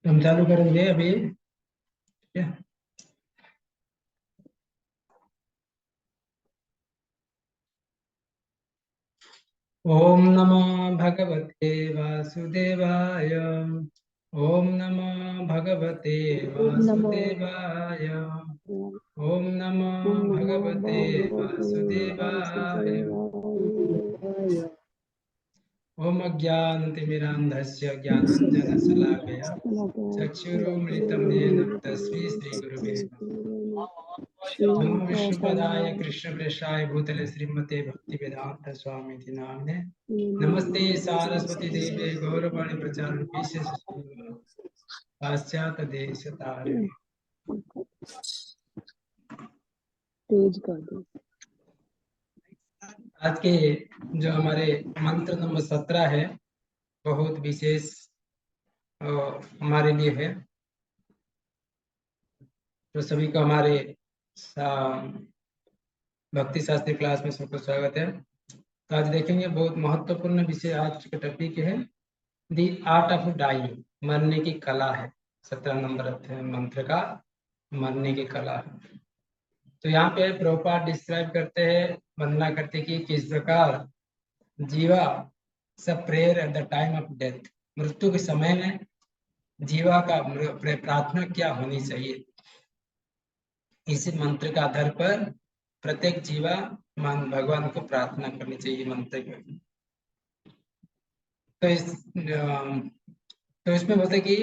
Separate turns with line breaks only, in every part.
हम चालू करेंगे अभी। ठीक है। ओम नमो भगवते वासुदेवाय। ओम नमो भगवते
ओम नमो
वासुदेवाय। ओम नमो भगवते
भगवते
वासुदेवाय।
वासुदेवाय।
ओम अज्ञानतिमिरान्धस्य ज्ञानाञ्जनशलाकया चक्षुरुन्मिलितं येन तस्मै श्रीगुरुवे नमः। नमो विष्णुपदाय कृष्णप्रेष्ठाय भूतले श्रीमते भक्तिवेदांत स्वामी नामिने। नमस्ते सारस्वती देवे गौरवाणी प्रचारण विशेष पाश्चात्य देश तारिणे।
तेज कर दो।
आज के जो हमारे मंत्र नंबर 17 है, बहुत विशेष हमारे लिए है। तो सभी को हमारे भक्ति शास्त्री क्लास में सबको स्वागत है। तो आज देखेंगे बहुत महत्वपूर्ण विषय। आज का टॉपिक है दी आर्ट ऑफ डाइंग, मरने की कला है। 17 नंबर मंत्र का मरने की कला है। तो यहाँ पे प्रभुपाद डिस्क्राइब करते हैं, वर्णना करते हैं कि किस प्रकार जीवा सब prayer at the time of death, मृत्यु के समय में जीवा का प्रार्थना क्या होनी चाहिए। इस मंत्र के आधार पर प्रत्येक जीवा भगवान को प्रार्थना करनी चाहिए मंत्र के। तो इसमें बोलते कि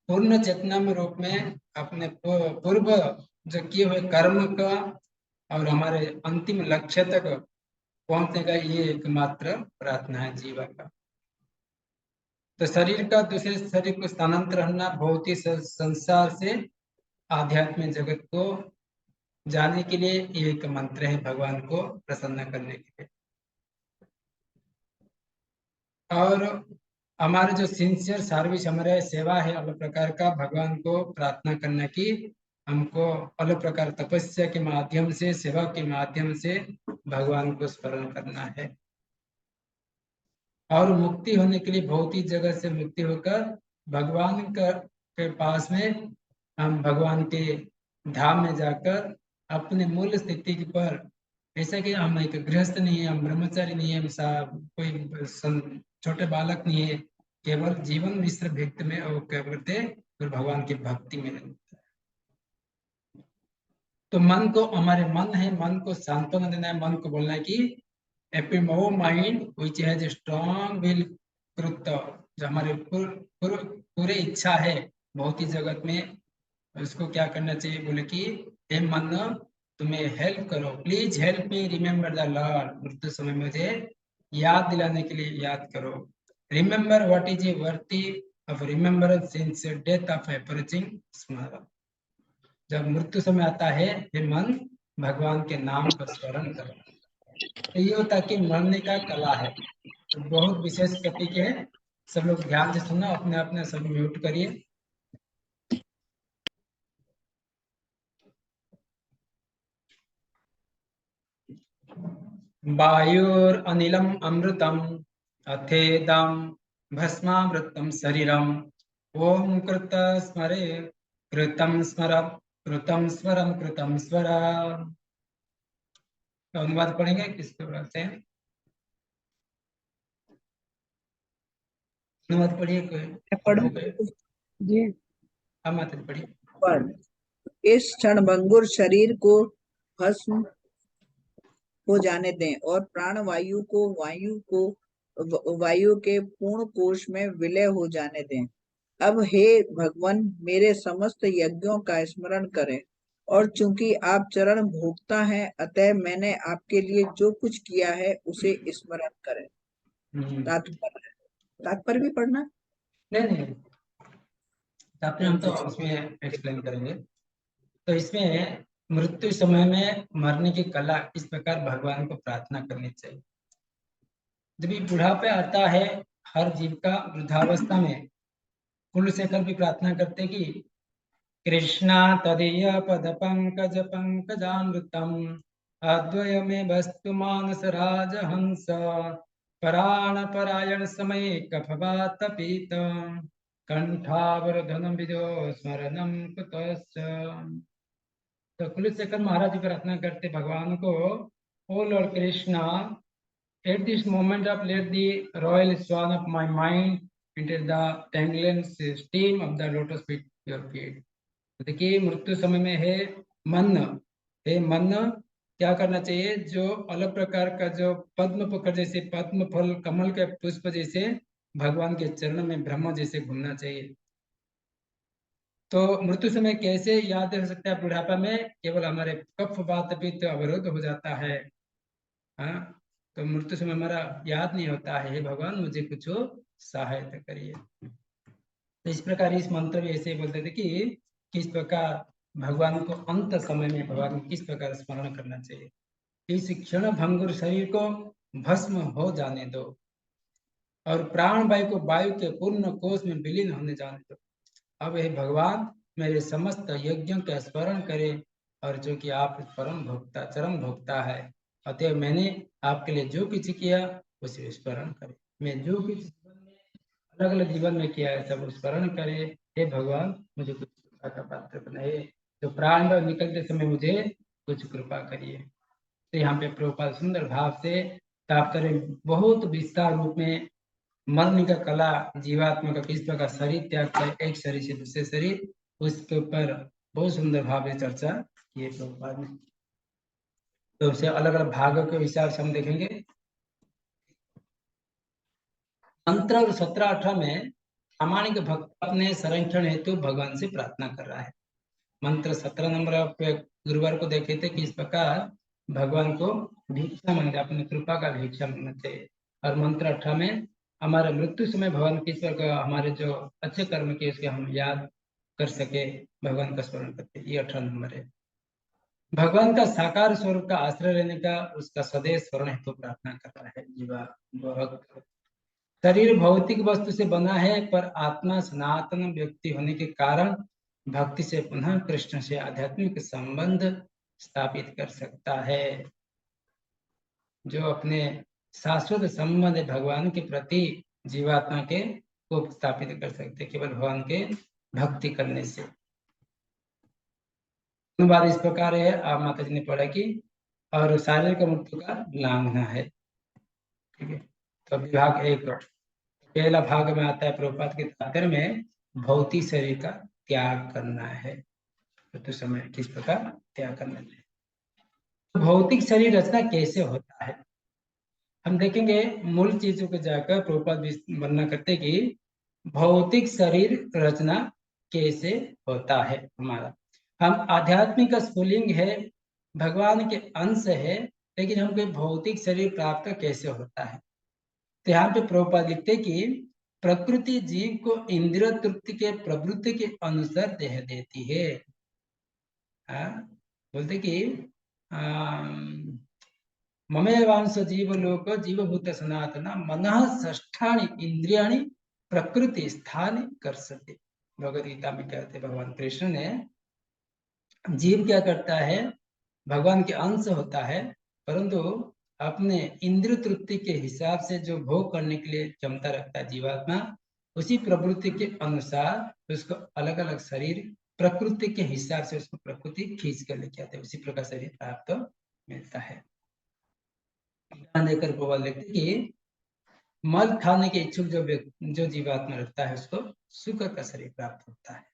पूर्ण चेतना में रूप में अपने पूर्व जो किए हुए कर्म का और हमारे अंतिम लक्ष्य तक पहुंचने का ये एकमात्र प्रार्थना है जीवा का। तो शरीर का दूसरे शरीर को स्थानांतर होना भौतिक संसार से आध्यात्मिक जगत को जाने के लिए ये एक मंत्र है, भगवान को प्रसन्न करने के लिए। और हमारे जो सिंसियर सर्विस हमारे सेवा है, अलग प्रकार का भगवान को प्रार्थना करने की, हमको अलग प्रकार तपस्या के माध्यम से, सेवा के माध्यम से भगवान को स्मरण करना है। और मुक्ति होने के लिए भौतिक जगत से मुक्ति होकर भगवान के पास में, हम भगवान के धाम में जाकर अपने मूल स्थिति पर, ऐसा कि हम एक गृहस्थ नहीं है, हम ब्रह्मचारी नहीं है, हम कोई छोटे बालक नहीं है, केवल जीवन मिश्र भक्त में और क्या करते फिर भगवान की भक्ति में रहते। तो मन को, हमारे मन है, मन को सांत्वना देना है, मन को बोलना है कि एपिमो mind which has strong will कृत, जो हमारे पूरे इच्छा है भौतिक जगत में, उसको क्या करना चाहिए, बोले कि हे मन, तुम्हें हेल्प करो, please help me remember the Lord, मृत्यु समय मुझे याद दिलाने के लिए याद करो। Remember what is a worthy of remembrance since death of approaching स्मरण। जब मृत्यु समय आता है, हे मन, भगवान के नाम का स्मरण करो। तो ये होता कि मरने का कला है। तो बहुत विशेष टॉपिक है, सब लोग ध्यान से सुनना, अपने अपने सब म्यूट करिए। वायुरनिलम अमृतम अथेदम भस्मामृतम शरीरम। ओम कृत स्मरे कृतम स्मर, कृतम स्मरम कृतम स्मर। तो अनुवाद पढ़ेंगे, किसको बोलते हैं? अनुवाद पढ़िए
पढ़ो
कोई।
जी।
हम माता पढ़िए।
पर इस क्षणभंगुर शरीर को भस्म हो जाने दें और प्राण वायु के पूर्ण कोश में विलय हो जाने दें। अब हे भगवान, मेरे समस्त यज्ञों का स्मरण करें, और चूंकि आप चरण भोक्ता हैं, अतः मैंने आपके लिए जो कुछ किया है उसे स्मरण करें। तात्पर्य, तात्पर्य भी पढ़ना।
नहीं नहीं, तात्पर्य हम तो उसमें एक्सप्लेन करेंगे। तो इसमें मृत्यु समय में मरने की कला, इस प्रकार भगवान को प्रार्थना करनी चाहिए। जब ये बुढ़ापे आता है हर जीव का, वृद्धावस्था में कुलशेखर भी प्रार्थना करते कि कृष्णा तदीय पद पंकज पंकजामृतम अद्वय में वस्तु मानस राजहंस पराण परायण समय कफवात पीत कंठावरोधनम विदो स्मरणम कुतश्च। तो कुलशेखर महाराज जी प्रार्थना करते भगवान को, oh lord Krishna, at this moment of let the royal swan of my mind into the tangling stream of the lotus feet your feet। देखिए मृत्यु समय में है मन, हे मन क्या करना चाहिए, जो अलग प्रकार का जो पद्म पकड़ जैसे पद्म फल कमल के पुष्प जैसे भगवान के चरण में ब्रह्म जैसे घूमना चाहिए। तो मृत्यु समय कैसे याद रख सकते हैं बुढ़ापा में, केवल हमारे कफ वात पित्त अवरोध हो जाता है। हाँ, तो मृत्यु समय हमारा याद नहीं होता है, हे भगवान मुझे कुछ सहायता करिए। तो इस प्रकार इस मंत्र में ऐसे बोलते थे कि किस प्रकार भगवान को अंत समय में भगवान को किस प्रकार स्मरण करना चाहिए। इस क्षण भंगुर शरीर को भस्म हो जाने दो और प्राण वायु को वायु के पूर्ण कोष में विलीन होने जाने दो। अब हे भगवान मेरे समस्त यज्ञों का स्मरण करे, और जो कि आप परम भोक्ता चरम भोक्ता है, अतः मैंने आपके लिए जो कुछ किया उसे स्मरण करे। मैं जो कुछ जीवन में अलग अलग जीवन में किया है सब स्मरण करे। हे भगवान मुझे कुछ कृपा का पात्र बनाए, तो प्राण निकलते समय मुझे कुछ कृपा करिए। तो यहाँ पे प्रभुपाद सुंदर भाव से तात्पर्य बहुत विस्तार रूप में मरने का कला जीवात्मा का किस प्रकार शरीर त्याग कर एक शरीर से दूसरे शरीर, उसके ऊपर बहुत सुंदर भाव से चर्चा किए प्रभुपाद ने। तो उसे अलग अलग भागों के हिसाब से हम देखेंगे। मंत्र और 17-18 में प्रामाणिक भक्त अपने संरक्षण हेतु भगवान से प्रार्थना कर रहा है। मंत्र 17 नंबर पे गुरुवार को देखे थे कि इस प्रकार भगवान को भिक्षा मांगते, अपनी कृपा का भिक्षा मांगते। और मंत्र 18 में हमारे मृत्यु समय भगवान किस प्रकार हमारे जो अच्छे कर्म किए उसके हम याद कर सके, भगवान का स्मरण करते। ये 18 नंबर है। भगवान का साकार स्वरूप का आश्रय लेने का उसका सदैव स्मरण हेतु प्रार्थना कर रहा है जीवा भक्त। शरीर भौतिक वस्तु से बना है, पर आत्मा सनातन व्यक्ति होने के कारण भक्ति से पुनः कृष्ण से आध्यात्मिक संबंध स्थापित कर सकता है। जो अपने शाश्वत संबंध भगवान के प्रति जीवात्मा के को स्थापित कर सकते केवल भगवान के भक्ति करने से। अनुवाद इस प्रकार है, आप माता जी ने पढ़ा कि और शारीरिक मृत्यु का लांघना है। ठीक है, तो विभाग 1 पहला भाग में आता है प्रभुपाद के तात्पर्य में भौतिक शरीर का त्याग करना है। तो समय किस प्रकार त्याग करना है, तो भौतिक शरीर रचना कैसे होता है हम देखेंगे। मूल चीजों को जाकर प्रभुपाद वर्णना करते कि भौतिक शरीर रचना कैसे होता है। हमारा हम आध्यात्मिक स्फुलिंग है, भगवान के अंश है, लेकिन हमको भौतिक शरीर प्राप्त कैसे होता है। तो यहाँ पे प्रभुपाद लिखते कि प्रकृति जीव को इंद्रिय तृप्ति के प्रवृत्ति के अनुसार देह देती है। बोलते कि ममेवांश जीव लोक जीवभूत सनातन मनः षष्ठानि इंद्रियाणि प्रकृति स्थान कर सके। भगवद गीता में कहते भगवान कृष्ण ने, जीव क्या करता है, भगवान के अंश होता है, परंतु अपने इंद्रिय तृप्ति के हिसाब से जो भोग करने के लिए क्षमता रखता है जीवात्मा, उसी प्रवृत्ति के अनुसार उसको अलग अलग शरीर प्रकृति के हिसाब से उसको प्रकृति खींच कर लेके आते हैं, उसी प्रकार शरीर प्राप्त मिलता है। देकर प्रभुपाद लिखते कि मल खाने के इच्छुक जो जीवात्मा रखता है उसको शुक्र का शरीर प्राप्त होता है,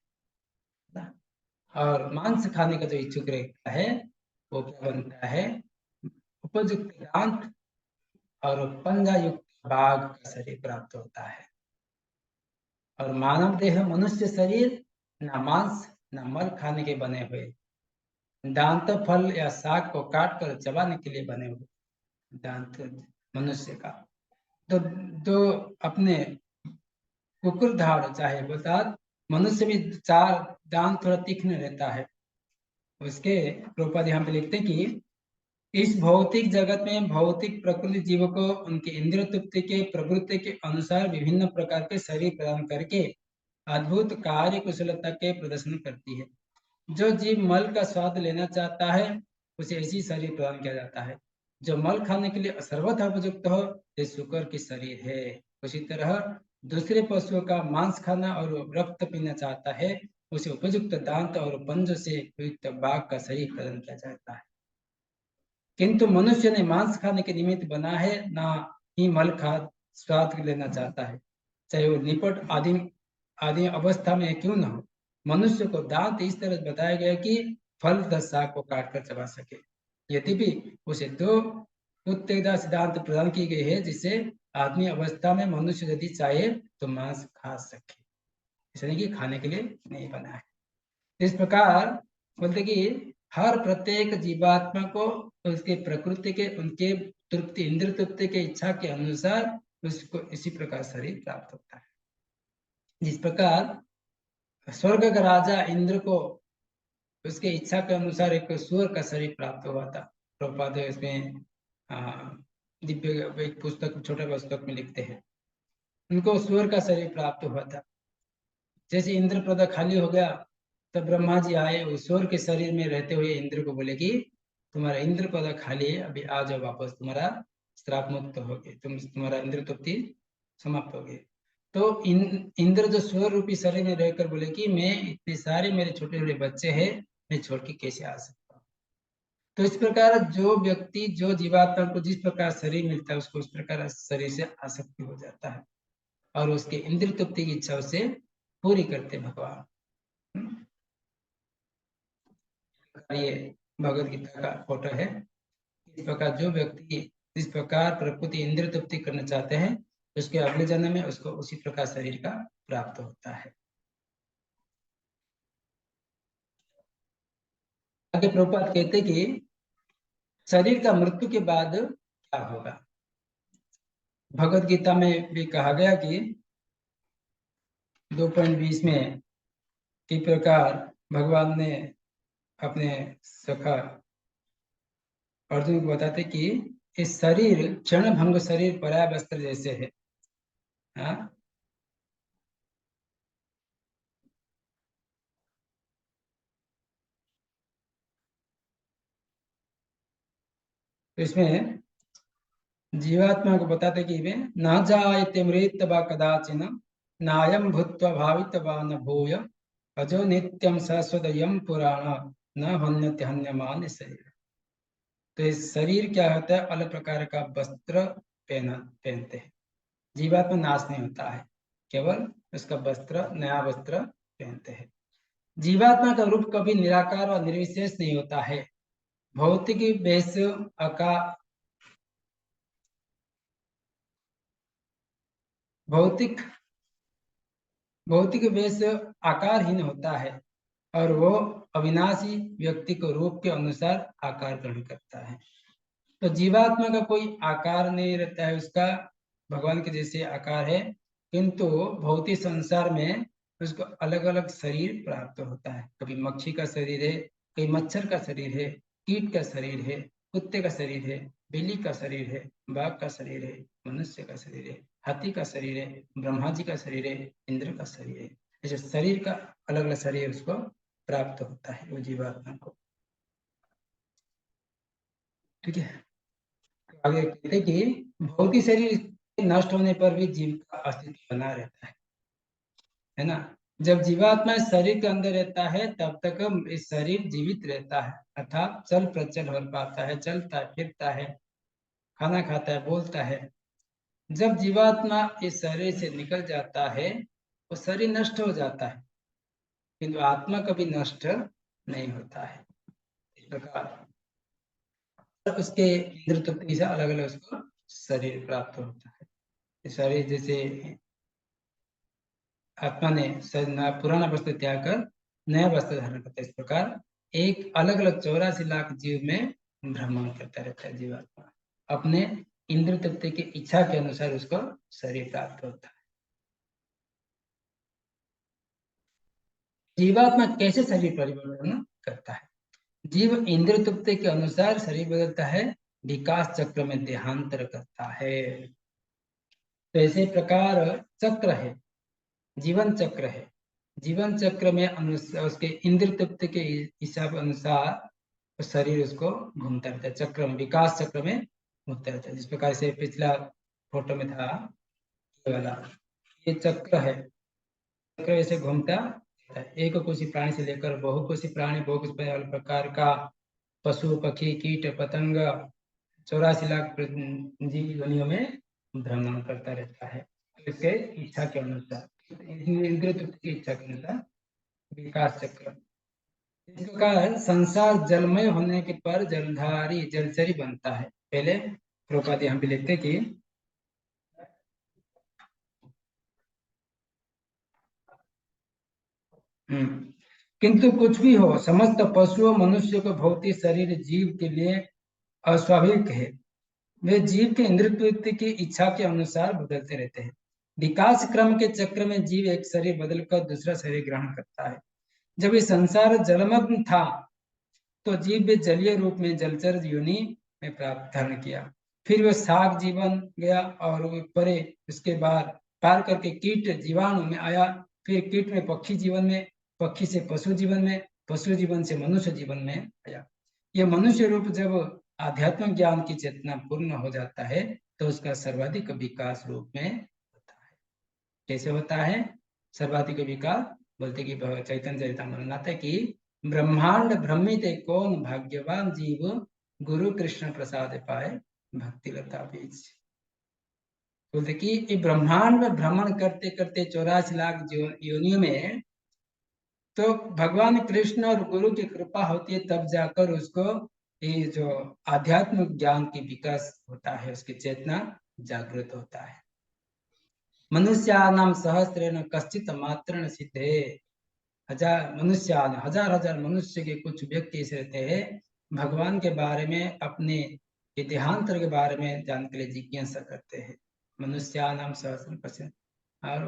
और मांस खाने का जो इच्छुक रहता है वो क्या बनता है, उपयुक्त दांत और पंजा युक्त बाघ का शरीर प्राप्त होता है। और मानव देह मनुष्य शरीर न मांस न मल खाने के बने हुए, दांत फल या साग को काट कर चबाने के लिए बने हुए दांत मनुष्य का। तो जो अपने कुकुर धाड़ चाहे बता, मनुष्य भी 4 दांत थोड़ा तीक्ष्ण रहता है। उसके प्रभुपाद यहाँ पे लिखते कि इस भौतिक जगत में भौतिक प्रकृति जीव को उनके इंद्रिय तृप्ति के प्रवृत्ति के अनुसार विभिन्न प्रकार के शरीर प्रदान करके अद्भुत कार्य कुशलता के प्रदर्शन करती है। जो जीव मल का स्वाद लेना चाहता है उसे ऐसी शरीर प्रदान किया जाता है। जो मल खाने के लिए सर्वथा उपयुक्त हो, ये शुक्र की शरीर है। उसी तरह दूसरे पशुओं का मांस खाना और रक्त पीना चाहता है, उसे उपयुक्त दांत और पंजों से युक्त बाघ का शरीर प्रदान किया जाता है। किंतु मनुष्य ने मांस खाने के निमित्त बना है, ना ही मल खा स्वाद लेना चाहता है, चाहे वो निपट आदि आदि अवस्था में क्यों न हो। मनुष्य को दांत इस तरह बताया गया कि फल तथा शाक को काटकर चबा सके। यद्यपि उसे दो उत्तेजक सिद्धांत प्रदान की गई है, जिससे आदमी अवस्था में मनुष्य यदि चाहे तो मांस खा सके, इसलिए कि खाने के लिए नहीं बना है। इस प्रकार बोलते कि हर प्रत्येक जीवात्मा को उसके प्रकृति के, उनके तृप्ति, इंद्र तृप्ति के इच्छा के अनुसार उसको इसी प्रकार शरीर प्राप्त होता है। जिस प्रकार स्वर्ग का राजा इंद्र को उसके इच्छा के अनुसार एक सूअर का शरीर प्राप्त हुआ था। प्रभुपाद इसमें दिव्य एक पुस्तक, छोटे पुस्तक में लिखते हैं, उनको सूअर का शरीर प्राप्त हुआ था। जैसे इंद्रप्रद खाली हो गया, तब ब्रह्मा जी आए, उस सूअर के शरीर में रहते हुए इंद्र को बोले कि तुम्हारा इंद्रपद खाली है, अभी आ जाओ वापस, तुम्हारा श्राप मुक्त हो गए, तुम्हारा इंद्र तृप्ति समाप्त हो गई। तो इंद्र जो सूअर रूपी शरीर में रहकर बोले कि मैं इतने सारे मेरे छोटे छोटे बच्चे हैं, मैं छोड़ के कैसे आ सकता हूँ। तो इस प्रकार जो व्यक्ति, जो जीवात्मा को जिस प्रकार शरीर मिलता है, उसको उस प्रकार शरीर से आसक्ति हो जाता है और उसके इंद्र तृप्ति की इच्छा उसे पूरी करते भगवान। ये भगवत गीता का फोटो है। इस प्रकार जो व्यक्ति इस प्रकार प्रकृति इंद्र तृप्ति करना चाहते हैं, उसके अगले जन्म में उसको उसी प्रकार शरीर का प्राप्त होता है। आगे प्रभुपाद कहते कि शरीर का मृत्यु के बाद क्या होगा। भगवत गीता में भी कहा गया कि 2.20 में किस प्रकार भगवान ने अपने सखा अर्जुन को बताते कि इस शरीर क्षण भंग शरीर पराय वस्त्र जैसे है। हाँ, तो इसमें जीवात्मा को बताते कि वे न जायते मृत व कदाचिन नायम भूत्वा भावित वा न भूय अजो नित्यम शाश्वतयम पुराण न हन्यते हन्यमान शरीर। तो इस शरीर क्या होता है, अलग प्रकार का वस्त्र पहनते हैं। जीवात्मा नाश नहीं होता है, केवल उसका वस्त्र, नया वस्त्र पहनते हैं। जीवात्मा का रूप कभी निराकार और निर्विशेष नहीं होता है। भौतिक वेश भौतिक भौतिक वेश आकारहीन होता है और वो अविनाशी व्यक्ति को रूप के अनुसार आकार ग्रहण करता है। तो जीवात्मा का कोई आकार नहीं रहता है, उसका भगवान के जैसे आकार है, किंतु भौतिक संसार में उसको अलग अलग शरीर प्राप्त होता है। कभी मक्खी का शरीर है, कभी मच्छर का शरीर है, कीट का शरीर है, कुत्ते का शरीर है, बिल्ली का शरीर है, बाघ का शरीर है, मनुष्य का शरीर है, हाथी का शरीर है, ब्रह्मा जी का शरीर है, इंद्र का शरीर है। ऐसे शरीर का अलग अलग शरीर उसको प्राप्त होता है, वो जीवात्मा को। ठीक है, आगे कहते कि भौतिक शरीर नष्ट होने पर भी जीव का अस्तित्व बना रहता है ना। जब जीवात्मा इस शरीर के अंदर रहता है, तब तक इस शरीर जीवित रहता है, अर्थात चल प्रचल हो पाता है, चलता है, फिरता है, खाना खाता है, बोलता है। जब जीवात्मा इस शरीर से निकल जाता है, वो शरीर नष्ट हो जाता है, किंतु आत्मा कभी नष्ट नहीं होता है। इस प्रकार उसके इंद्र तृप्ति से अलग अलग उसको शरीर प्राप्त होता है। शरीर जैसे आत्मा ने पुराना वस्त्र त्याग कर नया वस्त्र धारण करता है, इस प्रकार एक अलग अलग 84 लाख जीव में भ्रमण करता रहता है जीवात्मा, अपने इंद्र तत्व की इच्छा के अनुसार उसको शरीर प्राप्त होता है। जीवात्मा कैसे शरीर परिवर्तन करता है। जीव इंद्र तत्व के अनुसार शरीर बदलता है, विकास चक्र में देहांतर करता है। तो इसी प्रकार चक्र है, जीवन चक्र है। जीवन चक्र में उसके इंद्र तत्व के हिसाब अनुसार शरीर उसको घूमता रहता है, चक्र में, विकास चक्र में घूमता रहता है। जिस प्रकार से पिछला फोटो में था ये वाला, ये चक्र है, चक्र ऐसे घूमता है। एक कोशी प्राणी से लेकर बहुकोशी प्राणी, बहुकोशी प्रकार का पशु पक्षी कीट पतंग 84 लाख जीव योनियों में भ्रमण करता रहता है, इसके इच्छा के अनुसार, इंद्रिय तृप्ति की इच्छा के अनुसार विकास चक्र। इस प्रकार संसार जलमय होने के पर जलधारी जलचरी बनता है। पहले प्रोपाद यहाँ पे लिखते कि किंतु कुछ भी हो, समस्त पशुओं मनुष्य को भौतिक शरीर जीव के लिए अस्वाभाविक है। वे जीव के इंद्रिय तृप्ति की इच्छा के अनुसार बदलते रहते हैं। विकास क्रम के चक्र में जीव एक शरीर बदलकर दूसरा शरीर ग्रहण करता है। जब ये संसार जलमग्न था तो जीव भी जलीय रूप में जलचर योनि में प्राप्त धारण किया। फिर वह साग जीवन गया और वो परे उसके बाद पार करके कीट जीवाणु में आया, फिर कीट में पक्षी जीवन में, पक्षी से पशु जीवन में, पशु जीवन से मनुष्य जीवन में आया। यह मनुष्य रूप जब आध्यात्मिक ज्ञान की चेतना पूर्ण हो जाता है तो उसका सर्वाधिक विकास रूप में होता है। कैसे होता है सर्वाधिक विकास? बोलते कि चैतन्य चरितामृत आता है कि ब्रह्मांड भ्रमित कौन भाग्यवान जीव, गुरु कृष्ण प्रसाद पाए भक्ति लता बीज। बोलते कि ये ब्रह्मांड में भ्रमण करते करते 84 लाख योनियों में तो भगवान कृष्ण और गुरु की कृपा होती है, तब जाकर उसको ये जो आध्यात्मिक ज्ञान की विकास होता है, उसकी चेतना जागृत होता है। मनुष्यानाम सहस्रेण कश्चित मात्रेण सिद्धे। हजार हजार मनुष्य के कुछ व्यक्ति ऐसे रहते हैं भगवान के बारे में, अपने देहांतर के बारे में जानने के लिए जिज्ञासा करते हैं। मनुष्यानाम सहस्रेण कश्चित, और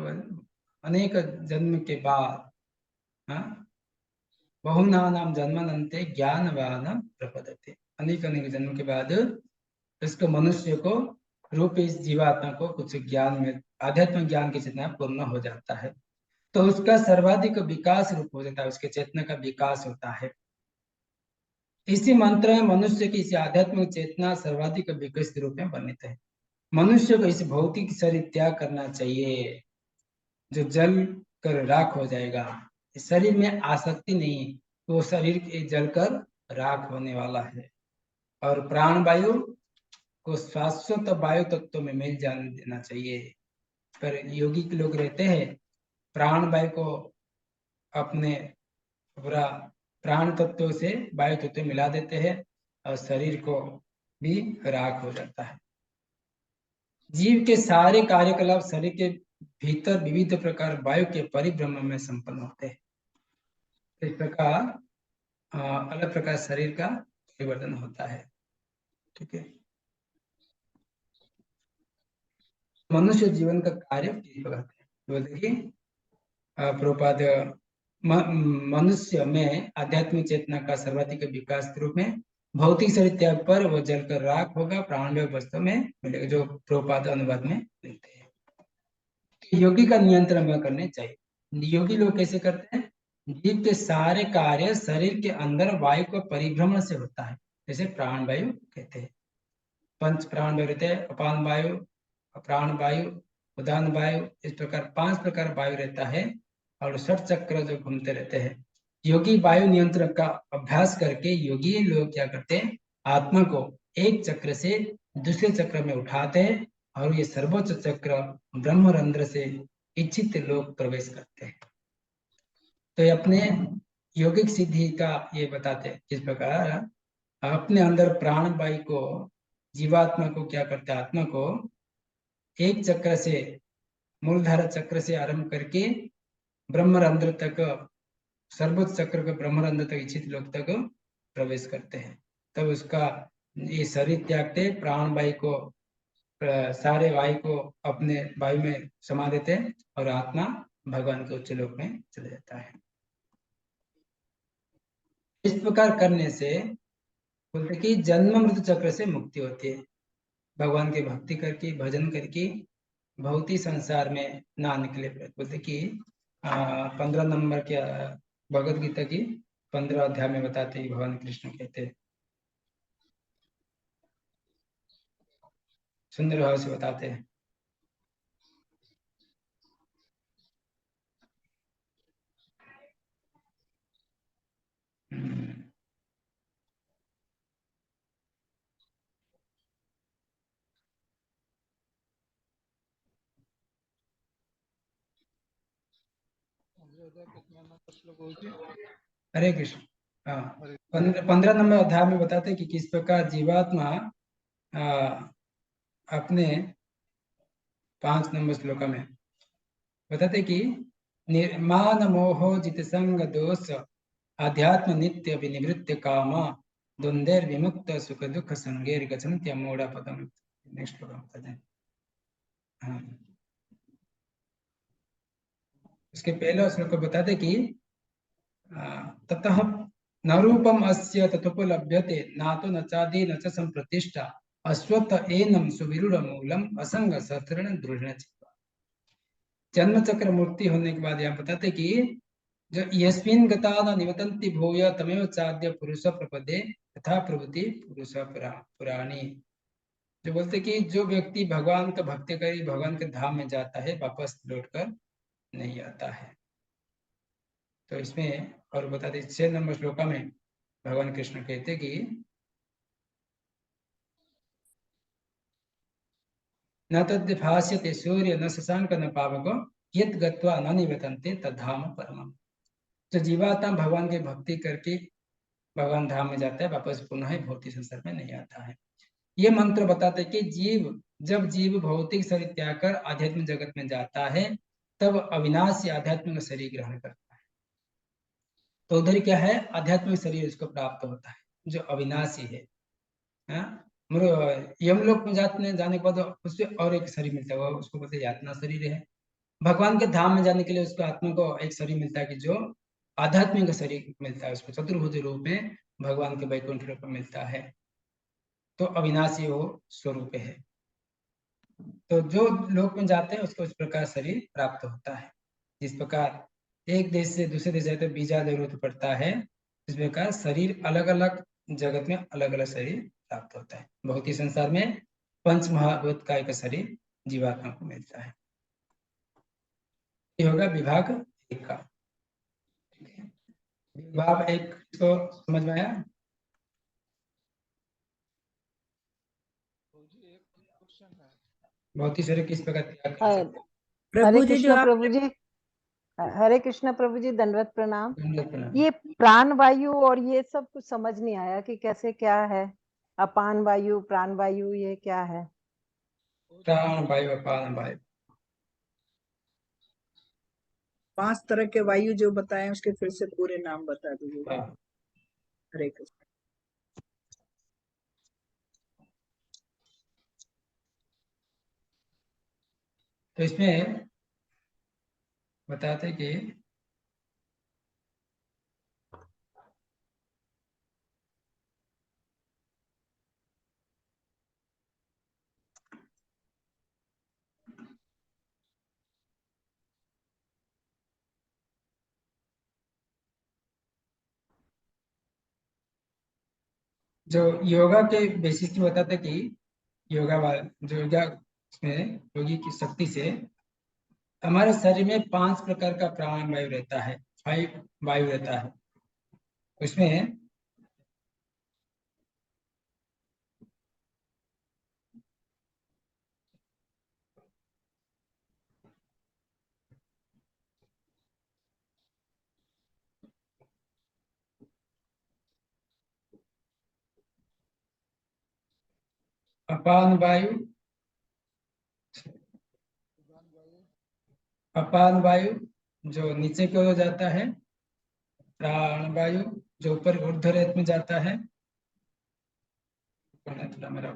अनेक जन्म के बाद, हाँ, बहुनानाम जन्मनन्ते ज्ञानवान प्रपदते। अनेक अनेक जन्म के बाद इसको मनुष्य को रूप इस जीवात्मा को कुछ ज्ञान में आध्यात्मिक ज्ञान की चेतना पूर्ण हो जाता है, तो उसका सर्वाधिक विकास रूप हो जाता है, उसके चेतना का विकास होता है। इसी मंत्र में मनुष्य की इस आध्यात्मिक चेतना सर्वाधिक विकसित रूप में वर्णित है। मनुष्य को इस भौतिक शरीर त्याग करना चाहिए जो जल कर राख हो जाएगा। इस शरीर में आसक्ति नहीं, वो शरीर जलकर राख होने वाला है। और प्राण वायु को शाश्वत वायु तत्व में मिल जाने देना चाहिए। पर योगी के लोग रहते हैं प्राण वायु को अपने पूरा प्राण तत्व से वायु तत्व मिला देते हैं और शरीर को भी राख हो जाता है। जीव के सारे कार्यकलाप शरीर के भीतर विविध प्रकार वायु के परिभ्रमण में संपन्न होते हैं। इस प्रकार अलग प्रकार शरीर का परिवर्तन होता है। ठीक है, मनुष्य जीवन का कार्य किस प्रकार है? तो देखिए प्रभुपाद मनुष्य में आध्यात्मिक चेतना का सर्वाधिक विकास के रूप में भौतिक शरीर त्याग पर वो जलकर राख होगा, प्राणवायु वास्तव में मिलेगा, जो प्रभुपाद अनुवाद में लिखते हैं। योगी का नियंत्रण वह करने चाहिए। योगी लोग कैसे करते हैं? जीव के सारे कार्य शरीर के अंदर वायु को परिभ्रमण से होता है, जैसे प्राण वायु कहते हैं। पंच प्राण वायु रहते हैं, अपान वायु, प्राण वायु, उदान वायु, इस प्रकार 5 प्रकार वायु रहता है और 6 चक्र जो घूमते रहते हैं। योगी वायु नियंत्रण का अभ्यास करके योगी लोग क्या करते हैं? आत्मा को एक चक्र से दूसरे चक्र में उठाते हैं और ये सर्वोच्च चक्र ब्रह्मरंध्र से इच्छित लोग प्रवेश करते हैं। तो ये अपने योगिक सिद्धि का ये बताते हैं किस प्रकार अपने अंदर प्राण वायु को, जीवात्मा को क्या करते हैं? आत्मा को एक चक्र से, मूलधारा चक्र से आरंभ करके ब्रह्मरंध्र तक, सर्वोच्च चक्र के ब्रह्मरंध्र तक इच्छित लोग तक प्रवेश करते हैं। तब उसका ये शरीर त्यागते, प्राण वायु को, सारे वायु को अपने वायु में समा देते हैं और आत्मा भगवान के उच्च लोक में चले जाता है। इस प्रकार करने से बोलते कि जन्म मृत्यु चक्र से मुक्ति होती है। भगवान की भक्ति करके, भजन करके भौतिक संसार में ना निकले। बोलते कि 15 नंबर के भगवद गीता की 15 अध्याय में बताते हैं, भगवान कृष्ण कहते हैं, सुंदर भाव से बताते हैं। हरे कृष्ण। हाँ, 15 नंबर अध्याय में बताते कि किस प्रकार जीवात्मा अपने 5 नंबर श्लोक में बताते कि निर्माण मोहो जित संग दोष आध्यात्म नित्य विनिवृत्त कामा द्वंद्वेर विमुक्त सुख दुख संगेर गच्छन्त्य मोड़ा पदम। नेक्स्ट श्लोक बताते हैं। हाँ, उसके पहले श्लोक को बताते कि ततः न रूपम अस्य ततोपलभ्यते ना तो न चादि न च संप्रतिष्ठा अश्वत्थ एनम सुविरूढ़ मूलम असंग सहस्रण दृढ़ चित्वा। जन्म चक्र मुक्ति होने के बाद यहाँ बताते कि जो यस्मिन् गता न निवतन्ति भूय तमेव चाद्य पुरुष प्रपदे तथा प्रभृति पुरुष पुराणी। जो बोलते कि जो व्यक्ति भगवान का भक्ति करे भगवान के धाम में जाता है वापस लौटकर नहीं आता है। तो इसमें और बताते 6 नंबर श्लोका में भगवान कृष्ण कहते कि न तद्भास्यते सूर्य न शशांक न पावक यत् गत्वा न निवर्तन्ते तद्धाम परमम्। जो जीवात्मा भगवान की भक्ति करके भगवान धाम में जाता है वापस पुनः भौतिक संसार में नहीं आता है। ये मंत्र बताते कि जब जीव भौतिक शरीर त्याग कर आध्यात्मिक जगत में जाता है तब अविनाशी आध्यात्मिक शरीर ग्रहण करता है। तो उधर क्या है, आध्यात्मिक शरीर उसको प्राप्त होता है जो अविनाशी है। यमलोक में जाने के बाद उससे और एक शरीर मिलता है, वो उसको बोलते हैं यातना शरीर है। भगवान के धाम में जाने के लिए उसको आत्मा को एक शरीर मिलता है कि जो आध्यात्मिक शरीर मिलता है, उसको चतुर्भुज रूप में भगवान के वैकुंठ रूप में मिलता है। तो अविनाशी वो स्वरूप है। तो जो लोक में जाते हैं उसको इस प्रकार शरीर प्राप्त होता है। जिस प्रकार एक देश से दूसरे देश जाए तो वीजा जरूरत पड़ता है, इस प्रकार शरीर अलग अलग जगत में अलग अलग शरीर प्राप्त होता है। भौतिक संसार में पंच महाभूत का एक शरीर जीवात्मा को मिलता है। ये होगा विभाग 1 का। विभाग 1 को समझ में आया? भौतिक शरीर किस प्रकार त्याग कर सकते?
प्रभु जी जो आप
प्रभु जी, हरे कृष्ण प्रभु जी, दंडवत प्रणाम।
प्रणाम।
ये प्राण वायु और ये सब कुछ समझ नहीं आया कि कैसे क्या है। अपान वायु, प्राण वायु, ये क्या है?
प्राण वायु अपान वायु
5 तरह के वायु जो बताए उसके फिर से पूरे नाम बता दीजिए।
हाँ।
हरे कृष्ण।
तो इसमें बताते कि जो योगा के बेसिस पे बताते कि जो योगा में योगी की शक्ति से हमारे शरीर में 5 प्रकार का प्राण वायु रहता है, 5 वायु रहता है। उसमें अपान वायु, जो नीचे की ओर जाता है, प्राण वायु जो ऊपर ऊर्ध्व रेत में जाता है। थोड़ा मेरा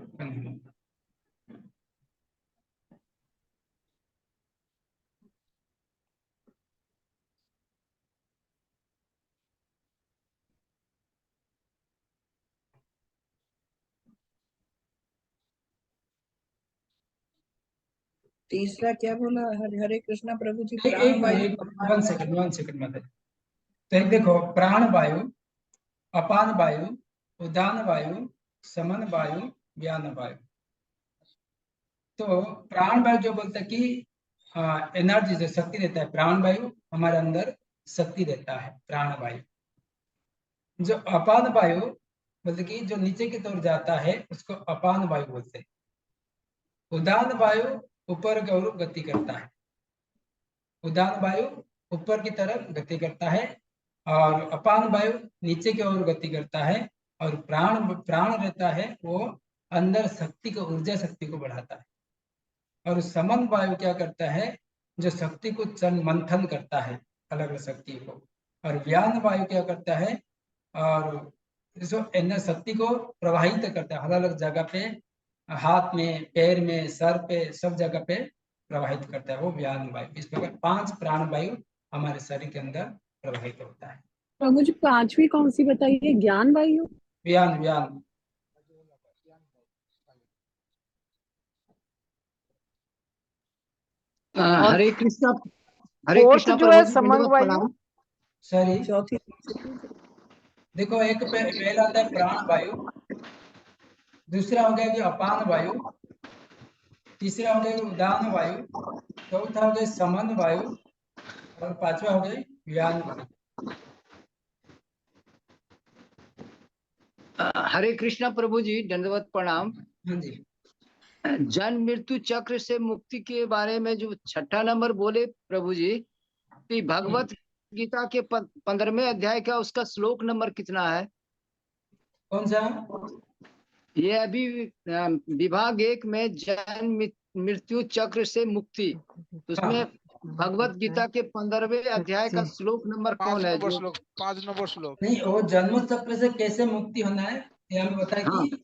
तीसरा क्या बोला? हरे कृष्णा प्रभु जी। प्राण वायु,
वन सेकंड मतलब। तो एक देखो, प्राण वायु, अपान वायु, उदान वायु, समन वायु, व्यान वायु। तो प्राण वायु जो बोलता है कि एनर्जी जो शक्ति देता है, प्राण वायु हमारे अंदर शक्ति देता है, प्राण वायु। जो अपान वायु बोलते कि जो नीचे की तरफ जाता है उसको अपान वायु बोलते हैं। उदान वायु ऊपर की ओर गति करता है। उदान वायु ऊपर की तरफ गति करता है, और अपान वायु नीचे की ओर गति करता है, और प्राण प्राण रहता है वो अंदर शक्ति को, ऊर्जा शक्ति को बढ़ाता है। और समन वायु क्या करता है, जो शक्ति को मंथन करता है, अलग अलग शक्ति को। और व्यान वायु क्या करता है, और जो शक्ति को प्रवाहित करता है, अलग अलग जगह पे, हाथ में, पैर में, सर पे, सब जगह पे प्रवाहित करता है, वो व्यान वायु। इस प्रकार 5 प्राण वायु हमारे शरीर के अंदर प्रवाहित होता है।
तो मुझे पांचवी कौन सी बताइए? ज्ञान वायु?
व्यान व्यान
हरे कृष्णा, हरे
फोर्थ
कृष्णा
जो है
प्रभु जी,
समंग
दंडवत
वायु।
प्रणाम।
सॉरी,
चौथी
देखो एक पहला आता है प्राण वायु, दूसरा हो गया कि अपान वायु, तीसरा हो गया कि उदान वायु, चौथा हो गया समन वायु, और पांचवा हो गया व्यान वायु।
हरे कृष्णा प्रभु जी, दंडवत प्रणाम।
हाँ जी।
जन्म मृत्यु चक्र से मुक्ति के बारे में जो 6ठा नंबर बोले प्रभु जी, कि भगवत गीता के 15वें अध्याय का उसका श्लोक नंबर कितना है?
कौन सा?
ये अभी विभाग 1 में जन्म मृत्यु चक्र से मुक्ति, उसमें
हाँ,
भगवत गीता के 15वें अध्याय का श्लोक नंबर कौन है?
5 नंबर श्लोक।
नहीं, वो जन्म चक्र से कैसे मुक्ति होना है ये हमें बताया
हाँ।
कि